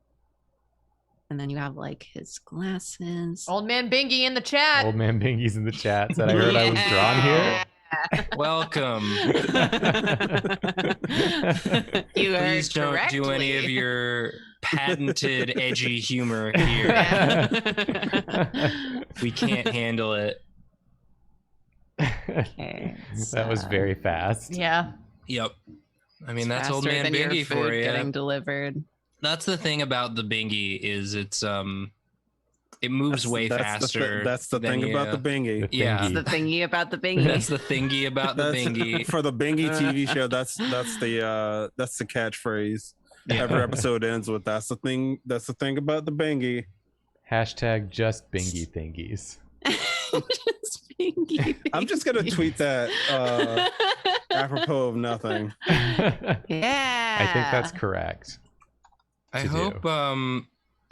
And then you have like his glasses. Old Man Bingy in the chat. Old Man Bingy's in the chat said I heard I was drawn here. Welcome. You heard Please don't do any of correctly. your patented edgy humor here. We can't handle it. Okay, That was so- very fast. Yeah. Yep. I mean, It's that's Old faster Man than your Bingy food for you. getting delivered. That's the thing about the Bingy is it moves way faster. That's the than thing about the The Bingy. Yeah. Thingy. The thingy about the bingy. That's the thingy about the That's Bingy. for the Bingy TV show. That's the catchphrase. Yeah. Every episode ends with "That's the thing. That's the thing about the Bingy." Hashtag just Bingy thingies. Just bingy. I'm just gonna tweet that apropos of nothing. Yeah. I think that's correct. I to hope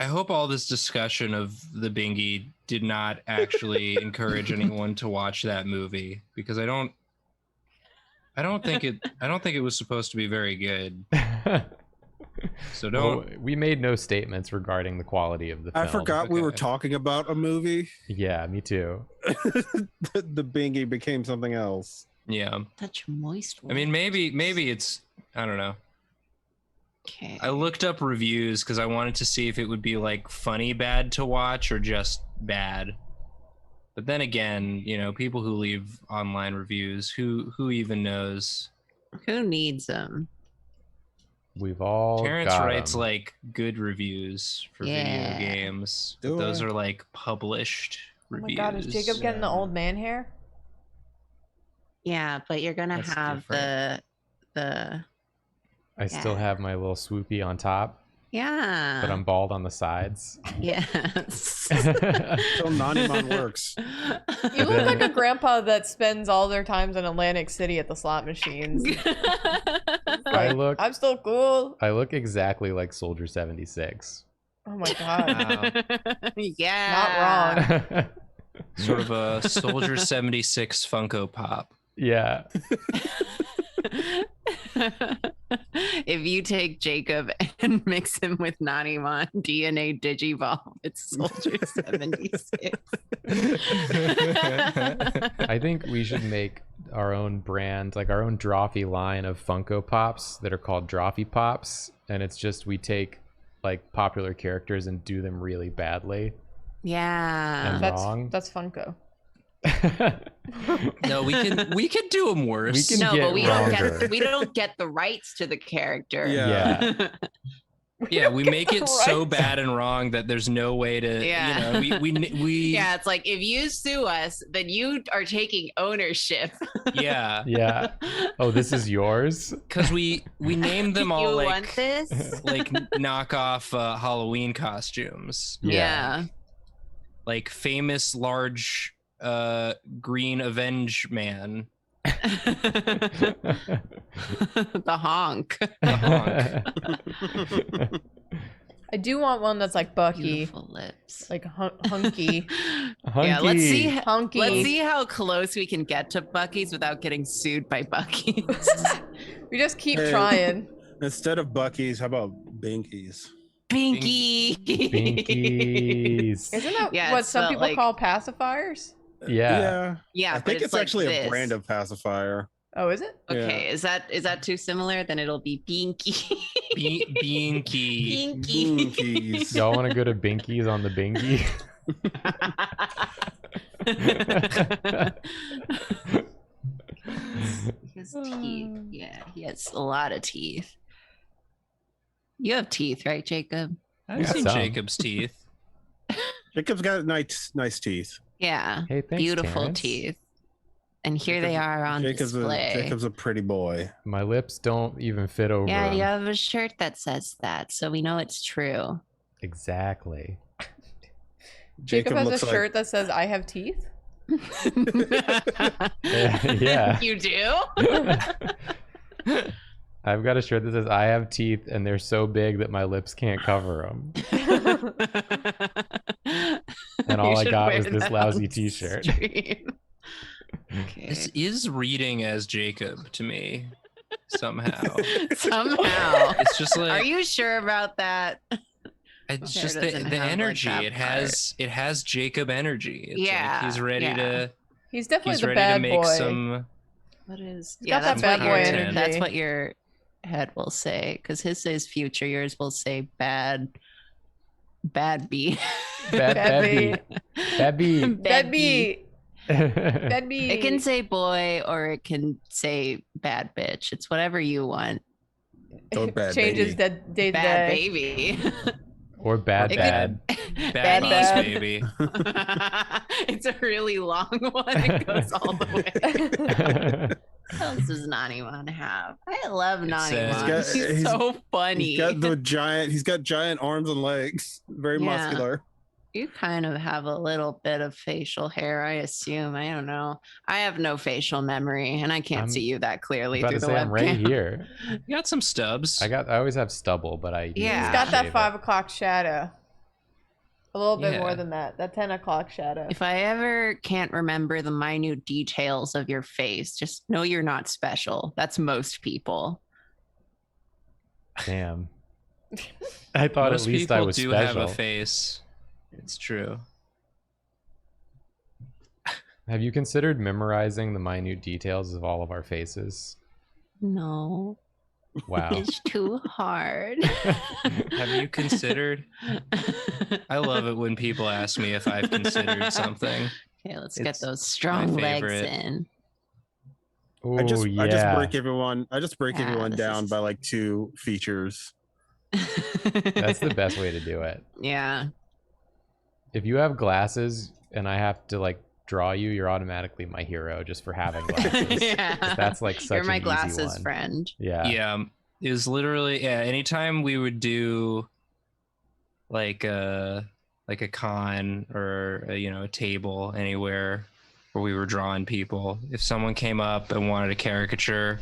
I hope all this discussion of the Bingy did not actually encourage anyone to watch that movie because I don't think it was supposed to be very good. So don't Well, we made no statements regarding the quality of the film. I forgot we were Okay. talking about a movie. Yeah, me too. The Bingy became something else. yeah. Such moist. I mean maybe it's I don't know. Okay. I looked up reviews because I wanted to see if it would be like funny bad to watch or just bad. But then again, you know, people who leave online reviews, who even knows? Who needs them? We've all Terrence got writes 'em. like good reviews for Yeah. video games. Do But those I? are like published Oh my reviews. god, is Jacob getting the old man hair? Yeah, but you're gonna That's have different. the I still yeah. have my little swoopy on top. Yeah. but I'm bald on the sides. Yes. Until Nanimon works. You look like a grandpa that spends all their times in Atlantic City at the slot machines. I'm still cool. I look exactly like Soldier 76. Oh my god. Wow. Yeah. Not wrong. Sort of a Soldier 76 Funko Pop. Yeah. If you take Jacob and mix him with Nanimon DNA Digivolve, it's Soldier 76. I think we should make our own brand, like our own Drawfee line of Funko Pops that are called Drawfee Pops. And it's just we take like popular characters and do them really badly. Yeah. And wrong. That's Funko. No, we can do them worse. We can No, get but wronger. we don't get the rights to the character. Yeah. Yeah, we make it so Right. bad and wrong that there's no way to. Yeah. You know, we. Yeah, it's like if you sue us, then you are taking ownership. Yeah. Yeah. Oh, this is yours? Because we name them all You like want this? like knockoff Halloween costumes, Yeah. like famous large green Avenge Man. The honk. The honk. I do want one that's like Bucky, Beautiful lips. like hunky, Yeah, let's see. hunky. Let's see how close we can get to Bucky's without getting sued by Bucky's. We just keep Hey. trying. Instead of Bucky's, how about Binkies? Binky. Binkies. Isn't that Yeah, what it's some spelled people like- call pacifiers? Yeah. Yeah, I but think it's like actually this. a brand of pacifier. Oh, is it? Okay, is that too similar? Then it'll be Binky. Binky. Binky. Binkies. Y'all want to go to Binkies on the Bingi? His teeth. Yeah, he has a lot of teeth. You have teeth, right, Jacob? I've Yeah, seen some. Jacob's teeth. Jacob's got nice teeth. Yeah. Hey, thanks, Beautiful Terrence. teeth. And here they are on display. Jacob's a pretty boy. My lips don't even fit over Yeah, them. you have a shirt that says that, so we know it's true. Exactly. Jacob has a looks like- shirt that says "I have teeth." Yeah. You do? I've got a shirt that says I have teeth and they're so big that my lips can't cover them. And all You I should got wear was this that lousy on t-shirt. stream. This Okay. is reading as Jacob to me somehow. Somehow. It's just like Are you sure about that? it's Hair just doesn't the have, like, energy. that It has Jacob energy. It's Yeah, like he's ready yeah. to He's definitely he's the ready to bad make boy. some. What is? He's got that bad boy That's energy. what your head will say, because his says future. Yours will say bad. Bad bee. Bad bee. Bad bee. Bad bee. Bad bee. It can say boy or it can say bad bitch. It's whatever you want. Or bad Changes baby. day to Bad day. baby. Or bad It bad. Bad Bad, boss, bad. baby. It's a really long one. It goes all the way. What else does Nanimon have? I love It Nanimon. says- He's so funny. He's got giant arms and legs. Very Yeah. muscular. You kind of have a little bit of facial hair, I assume. I don't know. I have no facial memory, and I can't I'm see you that clearly About through to the say I'm right webcam. here. You got some stubs. I always have stubble, but I Yeah. He's He's got that shave it. 5 o'clock shadow. A little bit Yeah. more than that. That 10 o'clock shadow. If I ever can't remember the minute details of your face, just know you're not special. That's most people. Damn. I thought Most at least I people was do special. have a face. It's true. Have you considered memorizing the minute details of all of our faces? No, Wow. it's too hard. Have you considered? I love it when people ask me if I've considered something. Okay, let's It's get those strong my legs favorite. in. Oh, I just yeah. break everyone. I just break Yeah, everyone this down is- by like 2 features. That's the best way to do it. Yeah. If you have glasses and I have to like draw you, you're automatically my hero just for having glasses. Yeah. 'Cause that's like such You're my an easy glasses one. friend. Yeah. Yeah, it was literally anytime we would do like a con or a table anywhere where we were drawing people, if someone came up and wanted a caricature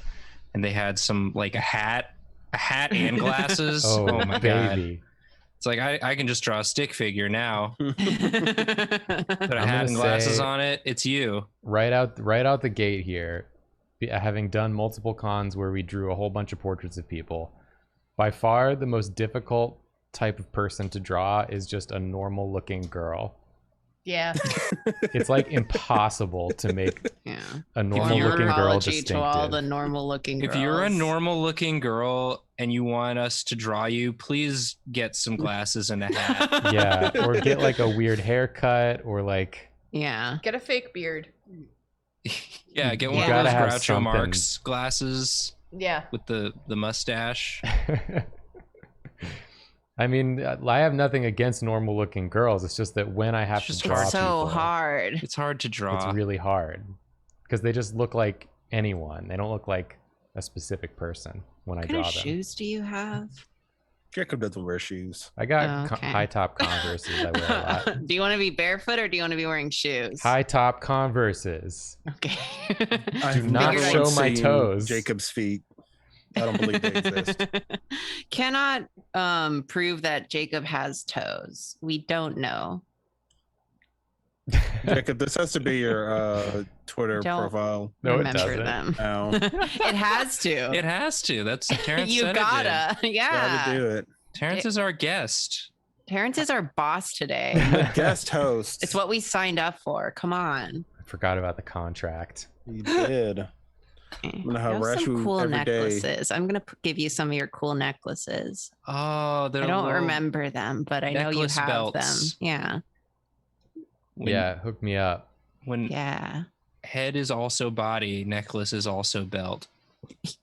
and they had some like a hat and glasses, oh my baby. god. It's like I can just draw a stick figure now. Put a I'm hat and gonna glasses say- on it. It's you. Right out the gate here, having done multiple cons where we drew a whole bunch of portraits of people, by far the most difficult type of person to draw is just a normal looking girl. Yeah. It's like impossible to make Yeah. a normal looking girl Apology distinctive. to all the normal looking girls. If you're a normal looking girl and you want us to draw you, please get some glasses and a hat. Yeah, or get like a weird haircut, or like Yeah. Get a fake beard. Yeah, get You one of gotta those have Groucho something. Marx glasses Yeah. with the mustache. I mean, I have nothing against normal looking girls. It's just that when I have It's to just draw It's so people, hard. It's hard to draw. it's really hard because they just look like anyone. They don't look like a specific person when I What draw kind of them. shoes do you have? Jacob doesn't wear shoes. I got Oh, okay. high top Converses. I wear a lot. Do you want to be barefoot or do you want to be wearing shoes? High top Converses. Okay. I Do have not never show once my seen toes. Jacob's feet. I don't believe they exist. Cannot prove that Jacob has toes. We don't know. Jacob, this has to be your Twitter Don't profile. No, it Remember doesn't. them. Now, It has to. It has to. That's Terrence. You said gotta. gotta Yeah. do it. Terrence is our guest. Terrence is our boss today. The guest host. It's what we signed up for. Come on. I forgot about the contract. you did. I'm gonna have harass some you cool every day. necklaces. I'm gonna give you some of your cool necklaces. Oh, they're I don't little- remember them, but I know you necklace have belts. them. Yeah. When, Yeah, hook me up. When Yeah. head is also body, necklace is also belt.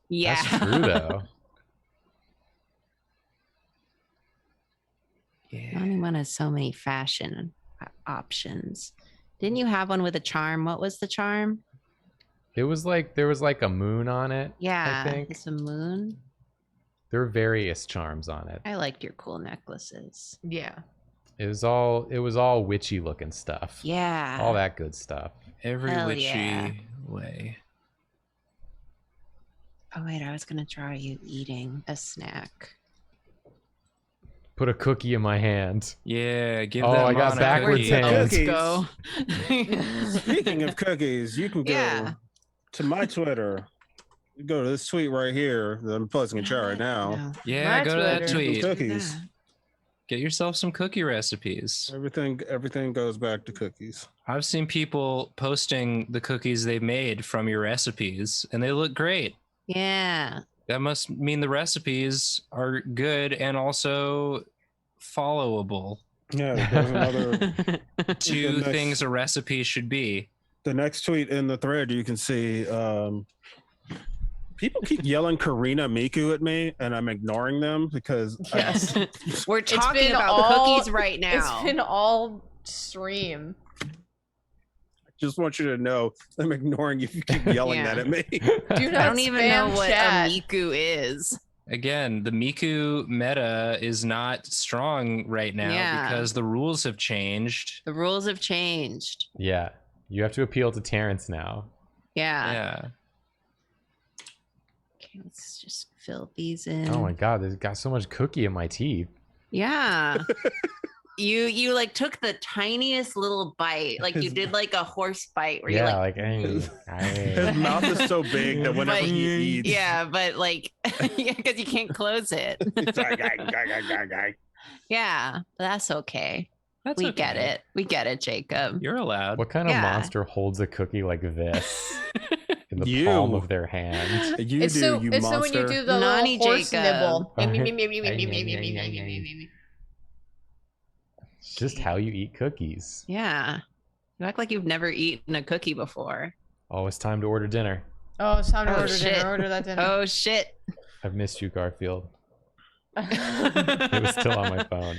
Yeah. That's true though. Yeah. Anyone has so many fashion options. Didn't you have one with a charm? What was the charm? It was like there was like a moon on it. Yeah, I think it's a moon. there were various charms on it. I liked your cool necklaces. Yeah. It was all witchy looking stuff. Yeah. All that good stuff. Every Hell witchy yeah. way. Oh wait, I was gonna draw you eating a snack. Put a cookie in my hand. Yeah, give Oh, that I got mon a backwards cookie. hands. Let's go. Speaking of cookies, you can go Yeah. to my Twitter. You go to this tweet right here that I'm posting in chat right now. No. Yeah, My go to that Twitter. tweet. Cookies. Get yourself some cookie recipes. Everything goes back to cookies. I've seen people posting the cookies they made from your recipes, and they look great. Yeah. That must mean the recipes are good and also followable. Yeah, there's another. Two next- things a recipe should be. The next tweet in the thread, you can see people keep yelling Karina Miku at me, and I'm ignoring them because Yes. We're It's talking been about all- cookies right now. It's been all stream. I just want you to know I'm ignoring you if you keep yelling Yeah. that at me. Do not I don't even know spam what chat. a Miku is. Again, the Miku meta is not strong right now Yeah. because the rules have changed. The rules have changed. Yeah. You have to appeal to Terrence now. Yeah. Yeah. Okay, let's just fill these in. Oh my god, there's got so much cookie in my teeth. Yeah. You like took the tiniest little bite. Like you did like a horse bite where Yeah, you like His mouth is so big that whenever But- he eats, yeah, but like yeah, because you can't close it. it's like, Yeah, but that's okay. That's We okay. get it. We get it, Jacob. You're allowed. What kind of Yeah. monster holds a cookie like this in the You. palm of their hand? You It's do, so you it's monster. so when you do the Naughty little horse Jacob. nibble. It's just how you eat cookies. Yeah. You act like you've never eaten a cookie before. Oh, it's time to order dinner. Oh, it's time to Oh, order shit. dinner. Order that dinner. Oh shit. I've missed you, Garfield. It was still on my phone.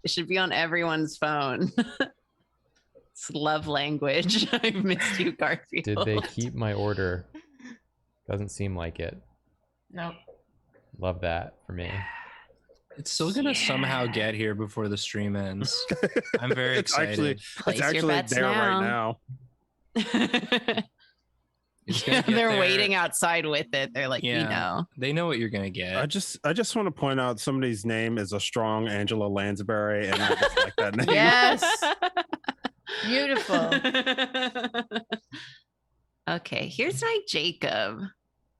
It should be on everyone's phone. It's love language. I've missed you, Garfield. Did they keep my order? Doesn't seem like it. No. Love that for me. It's still gonna somehow get here before the stream ends. I'm very It's excited. Place it's your actually bets there right now. It's gonna get They're there. waiting outside with it. They're like, Yeah. we know. They know what you're gonna get. I just want to point out somebody's name is a strong Angela Lansbury, and I just like that name. Yes. Beautiful. Okay, here's my Jacob.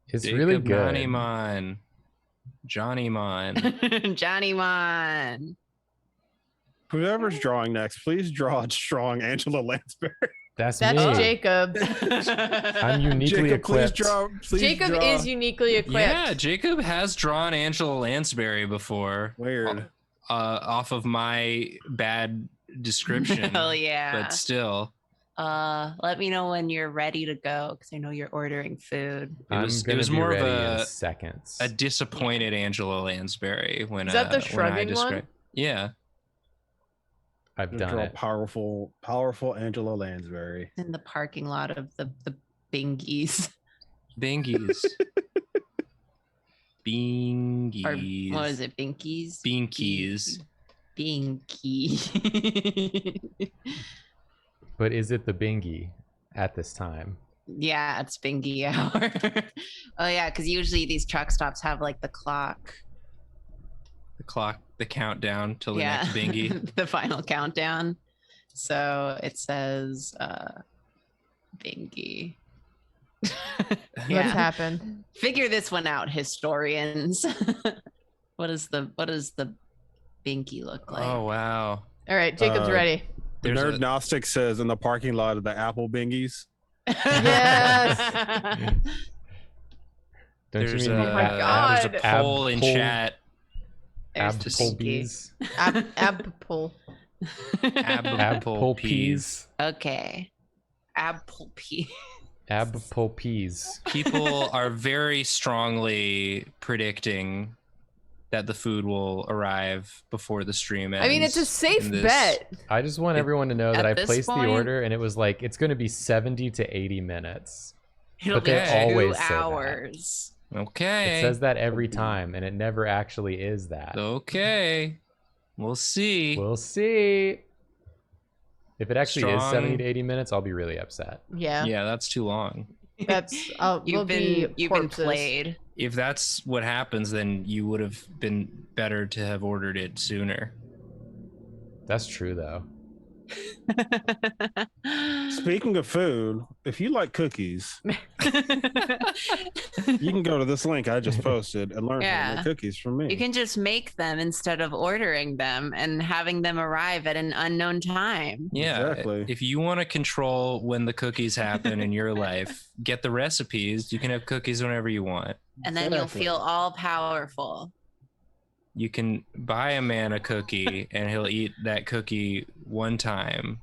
It's really good. Johnny Mon. Johnny Mon. Johnny Mon. Whoever's drawing next, please draw a strong Angela Lansbury. That's That's me. Jacob. I'm uniquely Jacob, please equipped. draw. Please Jacob draw. is uniquely equipped. Yeah, Jacob has drawn Angela Lansbury before. Weird. Off of my bad description. Hell yeah. But still. Let me know when you're ready to go because I know you're ordering food. It was I'm gonna be more of ready in seconds. a disappointed Angela Lansbury when Is that the when I shrugging one? described. Yeah. I've Draw done it. powerful Angela Lansbury. In the parking lot of the Bingies. Bingies. Bingies. Or what is it? Binkies? Binkies. Binky. But is it the Bingi at this time? Yeah, it's Bingy hour. Oh yeah, because usually these truck stops have like the clock. The clock, the countdown till the Yeah, next Bingy. the final countdown. So it says Bingy. What's Yeah. happened? Figure this one out, historians. what does the Binky look like? Oh wow. All right, Jacob's ready. The There's Nerd a- Gnostic says in the parking lot of the Apple Bingies. Yes. Don't you There's mean a, the Oh my God. there's a poll in chat. There's the Applebee's? Apple. Applebee's? Okay. Apple pea. Applebee's. People are very strongly predicting that the food will arrive before the stream ends. I mean, it's a safe in this- bet. I just want everyone to know that At I this placed the point- order and it was like, it's going to be 70 to 80 minutes. It'll But they be always 2 say that. hours. Okay. It says that every time, and it never actually is that. Okay. We'll see. We'll see. If it actually is Strong. 70 to 80 minutes, I'll be really upset. Yeah, Yeah, that's too long. that's we'll You've be been corpses. played. If that's what happens, then you would have been better to have ordered it sooner. That's true, though. Speaking of food, if you like cookies, you can go to this link I just posted and learn how to Yeah. make cookies from me. You can just make them instead of ordering them and having them arrive at an unknown time. Yeah. Exactly. If you want to control when the cookies happen in your life, get the recipes. You can have cookies whenever you want. And then you'll Exactly. feel all powerful. You can buy a man a cookie and he'll eat that cookie one time.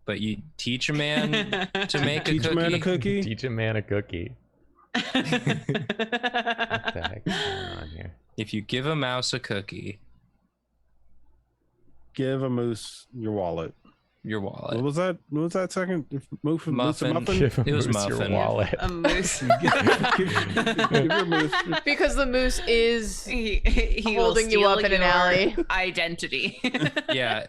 But you teach a man to make a Teach cookie. a man a cookie. Teach a man a cookie. What the heck is going on here? If you give a mouse a cookie, Give a moose your wallet. your What wallet. was that? What was that second? Moose Muffin. muffin? Give a It was moose your muffin. wallet. A moose. Give your moose. Because the moose is he holding you up in an alley. Identity. Yeah.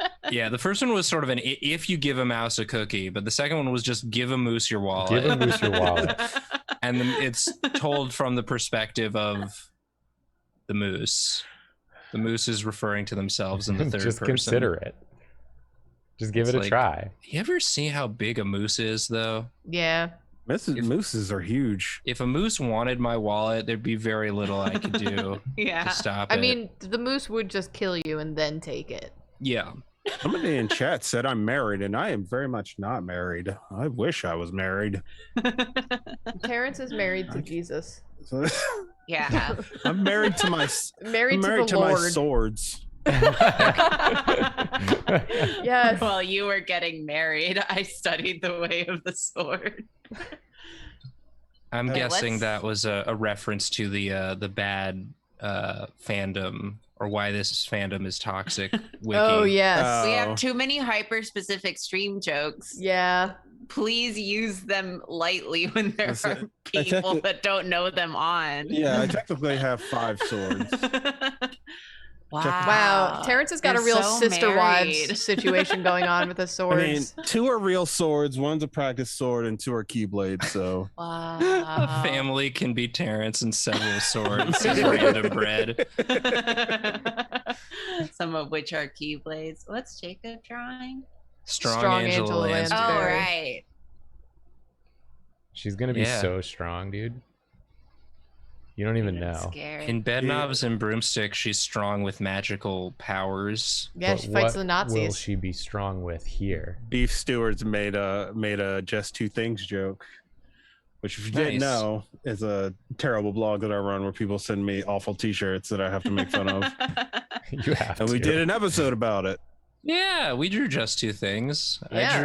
The first one was sort of an if you give a mouse a cookie, but the second one was just give a moose your wallet. Give a moose your wallet. And then it's told from the perspective of the moose. The moose is referring to themselves in the third Just person. consider it. Just give It's it a like- try. You ever see how big a moose is, though? yeah. Mooses are huge. If a moose wanted my wallet, there'd be very little I could do Yeah. to stop I it. mean, the moose would just kill you and then take it. Yeah. Somebody in chat said I'm married, and I am very much not married. I wish I was married. Terrence is married to Jesus. So, Yeah. I'm married to my Married, I'm married to to the my Lord. swords. Yes. While you were getting married, I studied the way of the sword. I'm Okay, guessing let's- that was a reference to the bad fandom or why this fandom is toxic wiki. Oh yes. We Oh. have too many hyper specific stream jokes. Yeah. Please use them lightly when there Listen, are people technically- that don't know them on. Yeah, I technically have 5 swords. Wow, Terrence has got a real so sister married. wives situation going on with the I mean, swords. 2 are real swords, 1's a practice sword, and 2 are keyblades. So Wow. A family can be Terrence and several swords is random bread. Some of which are keyblades. What's Jacob drawing? Strong Angela Lansbury. Oh, Lansbury. right. She's gonna be Yeah. so strong, dude. You don't even I'm know. scared. In Bedknobs and Broomstick, she's strong with magical powers. Yeah, But she fights what the Nazis. will she be strong with here? Beef Stewards made a just 2 things joke, which if you didn't Nice. know is a terrible blog that I run where people send me awful T-shirts that I have to make fun of. You have And to. we did an episode about it. Yeah, we drew just 2 things. Yeah.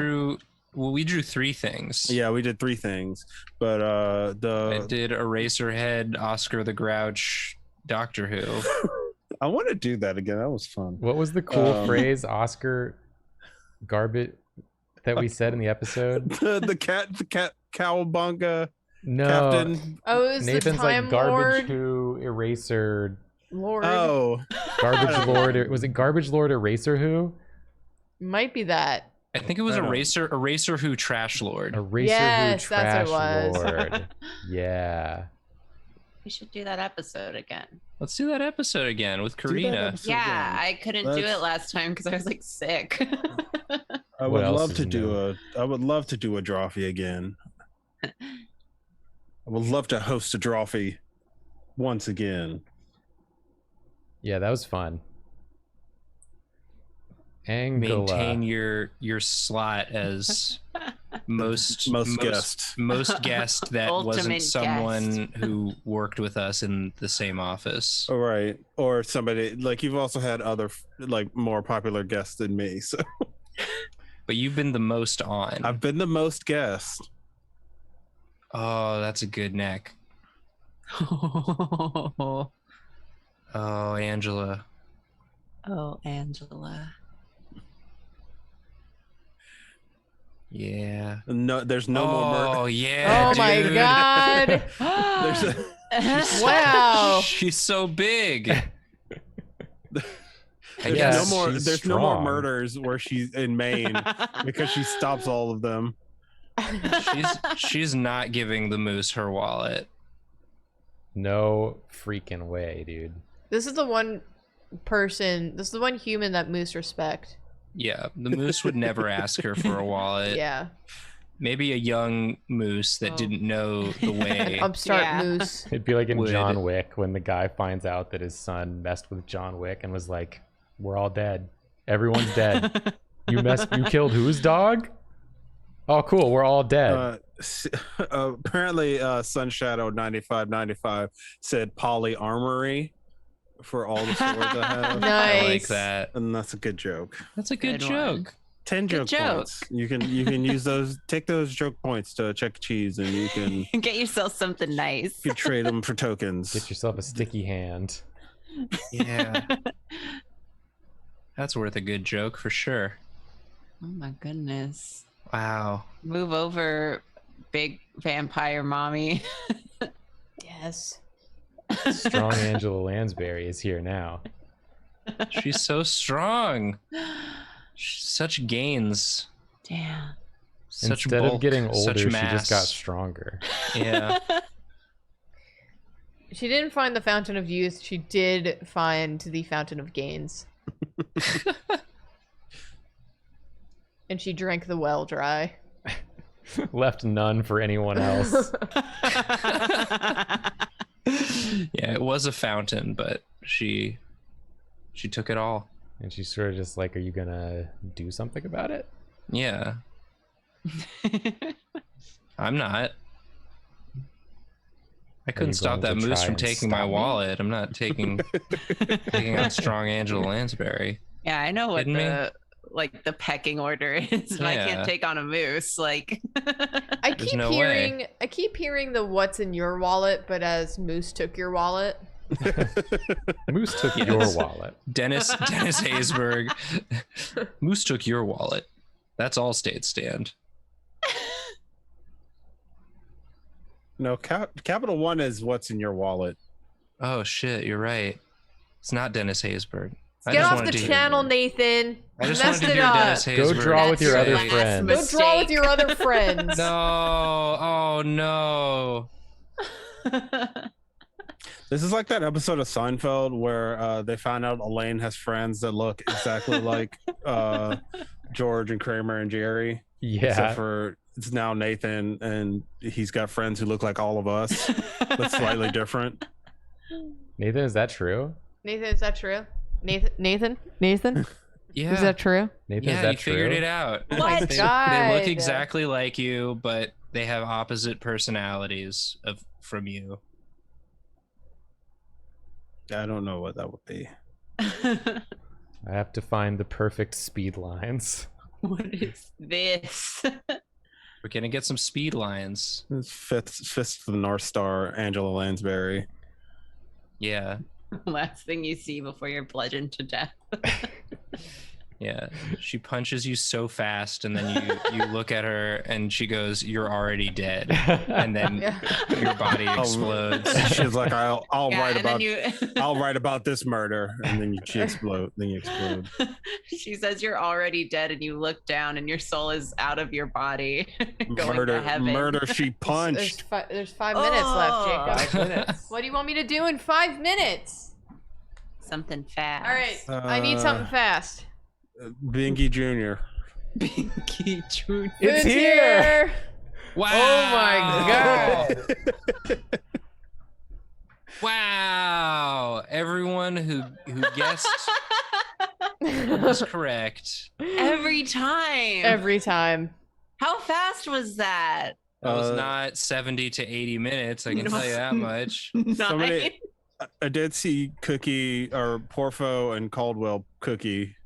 We drew 3 things. Yeah, we did 3 things, but I the did Eraserhead, Oscar the Grouch, Doctor Who. I want to do that again. That was fun. What was the cool Um, phrase, Oscar Garbage, that we said in the episode? the cat cowabunga No, captain. Oh, it was Nathan's the Time like garbage Lord. who eraser Lord. Oh, garbage lord. Was it garbage lord eraser who? Might be that. I think it was I don't- Eraser Who Trash Lord. Eraser Yes, who that's trash what it was. lord. Yeah. We should do that episode again. Let's do that episode again with Do that Karina. episode. Yeah, I couldn't do Let's- it last time because I was like sick. I What would else love is to do new? I would love to do a Drawfee again. I would love to host a Drawfee once again. Yeah, that was fun. Angela. Maintain your slot as most guest. most guest that wasn't Ultimate someone who worked with us in the same office. All right, or somebody like you've also had other like more popular guests than me. So But you've been the most on. I've been the most guest. Oh, that's a good neck. Oh, Oh, Angela. Angela. Yeah. No, there's no more murder. Oh yeah. Oh my dude. god. There's a, Wow. She's so big. there's Yeah, no more. she's There's no more strong. murders where she's in Maine because she stops all of them. She's not giving the moose her wallet. No freaking way, dude. This is the one human that Moose respect. Yeah, the moose would never ask her for a wallet. Yeah. Maybe a young moose that Oh. didn't know the An way. upstart Yeah. Moose. It'd be like in Would. John Wick when the guy finds out that his son messed with John Wick and was like, "We're all dead. Everyone's dead. You killed whose dog? Oh, cool. We're all dead." Apparently, Sun Shadow 9595 said Poly Armory for all the swords I have, Nice. I like that. and that's a good joke. That's a good Good one. joke. 10 Good joke joke. points. You can use those. Take those joke points to Chuck E. Cheese, and you can Get yourself something nice. trade them for tokens. Get yourself a sticky hand. Yeah. That's worth a good joke for sure. Oh my goodness. Wow. Move over, big vampire mommy. Yes. Strong Angela Lansbury is here now. She's so strong. Such gains. Damn. Such Instead bulk, of getting older, such she just mass. got stronger. Yeah. She didn't find the Fountain of Youth. She did find the Fountain of Gains. And she drank the well dry. Left none for anyone else. Yeah, it was a fountain, but she took it all. And she's sort of just like, "Are you gonna do something about it?" Yeah. I'm not. I couldn't you stop going that to moose try from and taking stop my me? wallet. I'm not taking out strong Angela Lansbury. Yeah, I know what Kidding me? the pecking order is. If I Yeah. can't take on a moose, like I There's keep no hearing the what's in your wallet, but as Moose took your wallet. Moose took Yes. your wallet. Dennis Haysberg. Moose took your wallet. That's all state stand. No, Capital One is what's in your wallet. Oh shit, you're right. It's not Dennis Haysbert. I Get just off wanted the to- channel, Nathan. I just Messed wanted to it hear up. Dennis Haysbert. Go draw with your That's other last friends. Go draw with mistake. your other friends. No, oh no. This is like that episode of Seinfeld where they find out Elaine has friends that look exactly like George and Kramer and Jerry. Yeah. Except for it's now Nathan, and he's got friends who look like all of us, but slightly different. Nathan, is that true? Nathan, is that true? Nathan? Yeah. Is that true? Nathan, is Yeah, that you true? figured it out. Oh my What? They God. look exactly like you, but they have opposite personalities from you. I don't know what that would be. I have to find the perfect speed lines. What is this? We're gonna get some speed lines. It's Fist of the North Star, Angela Lansbury. Yeah, Last thing you see before you're bludgeoned to death. yeah. She punches you so fast, and then you look at her, and she goes, "You're already dead," and then Yeah. your body explodes. And she's like, "I'll Yeah, write and then about I'll write about this murder," and then she explode. Then you explode. She says you're already dead, and you look down, and your soul is out of your body, going to heaven. Murder. She There's, punched. there's 5 minutes left, Jacob. 5 minutes. What do you want me to do in 5 minutes? Something fast. All right, I need something fast. Bingy Jr. Bingy Jr. It's Food's here. Wow! Oh my god! Wow! Everyone who guessed was correct. Every time. Every time. How fast was that? That was not 70 to 80 minutes. I can tell you that much. Somebody- I did see Cookie or Porfo and Caldwell Cookie.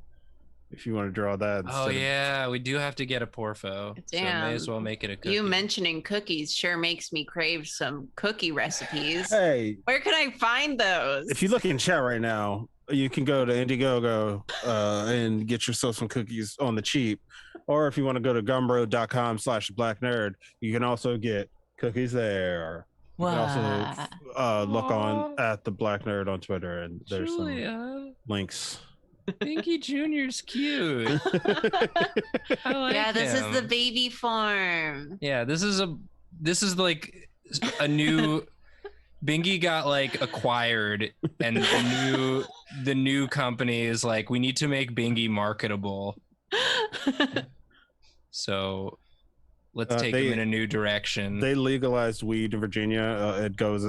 If you want to draw that. Oh instead of- yeah, we do have to get a Porfo. So Damn. may as well make it a cookie. You mentioning cookies sure makes me crave some cookie recipes. Hey, Where can I find those? if you look in chat right now, you can go to Indiegogo and get yourself some cookies on the cheap. Or if you want to go to gumroad.com/blacknerd, you can also get cookies there. You can also look on at the Black Nerd on Twitter, and there's some Julia, links. Bingy Jr.'s cute. I like yeah, this is him. the baby farm. Yeah, this is like a new Bingy got like acquired, and the new company is like, we need to make Bingy marketable. So let's take him in a new direction. They legalized weed in Virginia. It goes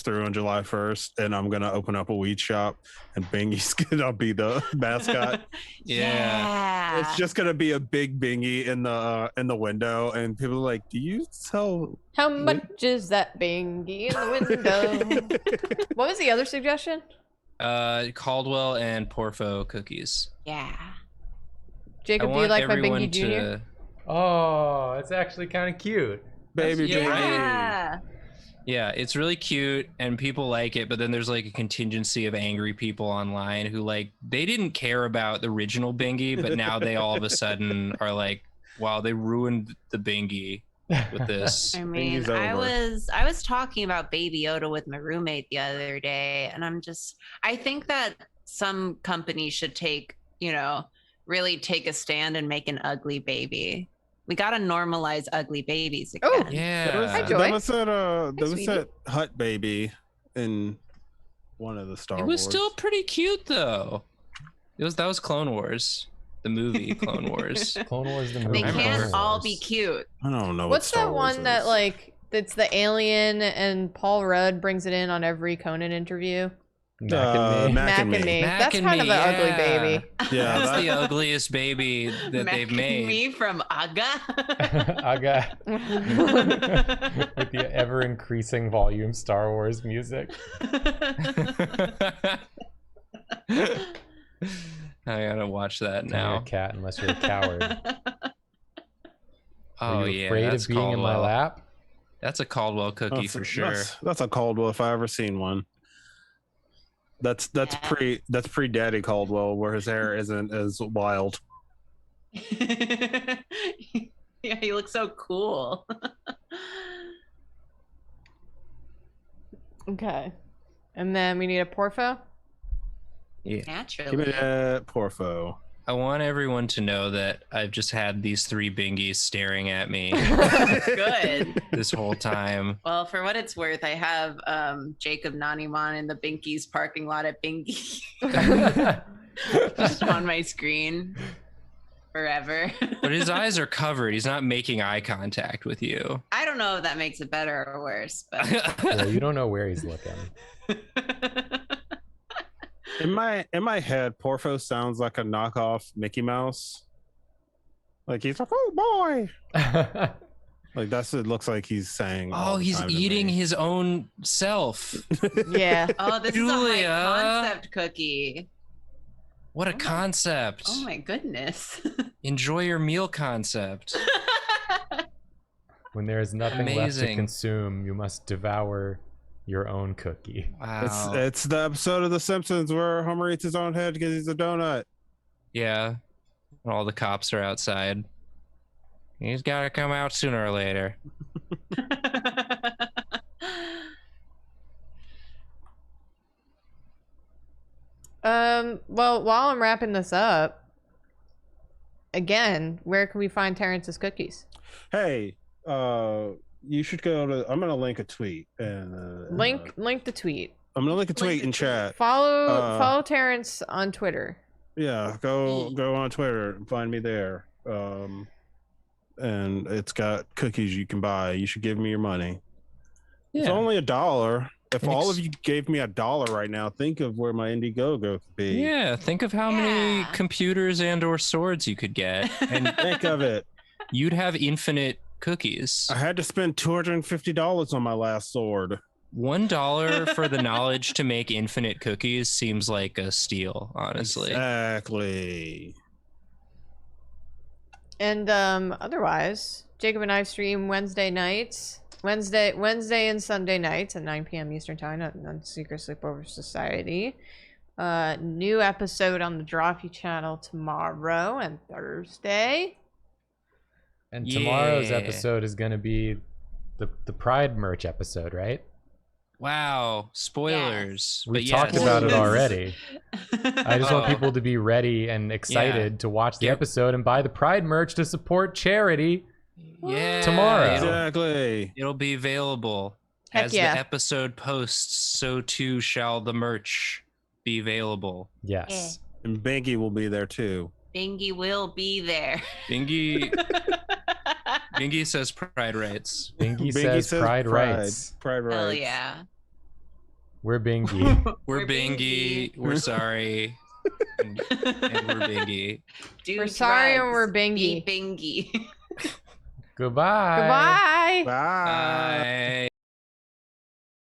through on July 1st, and I'm gonna open up a weed shop, and Bingy's gonna be the mascot. Yeah. It's just gonna be a big Bingy in the window, and people are like, "Do you sell?" How much is that Bingy in the window? What was the other suggestion? Caldwell and Porfo cookies. Yeah. Jacob, do you like my Bingy Jr.? Oh, it's actually kind of cute. Baby Yeah. Bingy. Yeah. Yeah, it's really cute and people like it, but then there's like a contingency of angry people online who like they didn't care about the original Bingy, but now they all of a sudden are like, wow, they ruined the Bingy with this. I mean, Bingy's I over. was talking about Baby Yoda with my roommate the other day, and I think that some companies should really take a stand and make an ugly baby. We gotta normalize ugly babies again. Oh, Yeah. Hi, Joy. There was sweetie. that Hut Baby in one of the Star It Wars. was still pretty cute though. That was Clone Wars, the movie Clone Wars. Clone Wars the They movie. remember. can't Clone all Wars. be cute. I don't know. What's what Star that Wars one that is. like that's the alien and Paul Rudd brings it in on every Conan interview? Mac and me. Mac and Me. Mac That's and kind Me, of an ugly yeah. baby. Yeah, That's that- the ugliest baby that Mac they've and made. Me from Aga. I got with the ever increasing volume Star Wars music. I gotta watch that Tell you're now. a cat unless you're a coward. Oh Are you yeah, afraid that's of being in my Caldwell. lap? That's a Caldwell cookie for sure. That's a Caldwell if I ever seen one. That's Yeah. pre Daddy Caldwell, where his hair isn't as wild. Yeah, he looks so cool. Okay. And then we need a Porfo. Yeah. Give me Naturally. that Porfo. I want everyone to know that I've just had these 3 Bingis staring at me Good. this whole time. Well, for what it's worth, I have Jacob Nanimon in the Binky's parking lot at Bingi just on my screen forever. But his eyes are covered. He's not making eye contact with you. I don't know if that makes it better or worse, but Well, you don't know where he's looking. In my head, Porfo sounds like a knockoff Mickey Mouse. Like he's like, oh boy. Like that's what it looks like he's saying. all Oh, the he's time to eating me. his own self. Yeah. oh, this is a Julia. high concept cookie. What a concept. Oh my goodness. Enjoy your meal concept. When there is nothing left to Amazing. consume, you must devour your own cookie. Wow. It's the episode of The Simpsons where Homer eats his own head because he's a donut. Yeah. When all the cops are outside. He's got to come out sooner or later. Well, while I'm wrapping this up, again, where can we find Terrence's cookies? Hey, you should go to. I'm gonna link a tweet and Link the tweet. I'm gonna link a tweet Link the in tweet. chat. Follow Terrence on Twitter. Yeah, go on Twitter and find me there. And it's got cookies you can buy. You should give me your money. It's Yeah. only $1. If And all of you gave me $1 right now, think of where my Indiegogo could be. Yeah, think of how many Yeah. computers and or swords you could get. And Think of it. you'd have infinite cookies. I had to spend $250 on my last sword. $1 for the knowledge to make infinite cookies seems like a steal, honestly. Exactly. And otherwise, Jacob and I stream Wednesday and Sunday nights at 9 p.m. Eastern Time on Secret Sleepover Society. New episode on the Drawfee channel tomorrow and Thursday. And tomorrow's Yeah. episode is going to be the Pride merch episode, right? Wow, spoilers. We've But talked yes. about it already. I just want Oh. people to be ready and excited to watch the episode and buy the Pride merch to support charity. Yeah, Tomorrow. Exactly. It'll be available. Heck As yeah. the episode posts, so too shall the merch be available. Yes. And Bingy will be there too. Bingy will be there. Bingy Bingy says pride rights. Bingy says pride rights. Pride rights. Hell yeah. We're Bingy. We're We're Bingy. Bingy. We're sorry. and we're Bingy. Do We're sorry and drugs. we're Be Bingy. Bingy. Goodbye. Goodbye. Bye. Bye.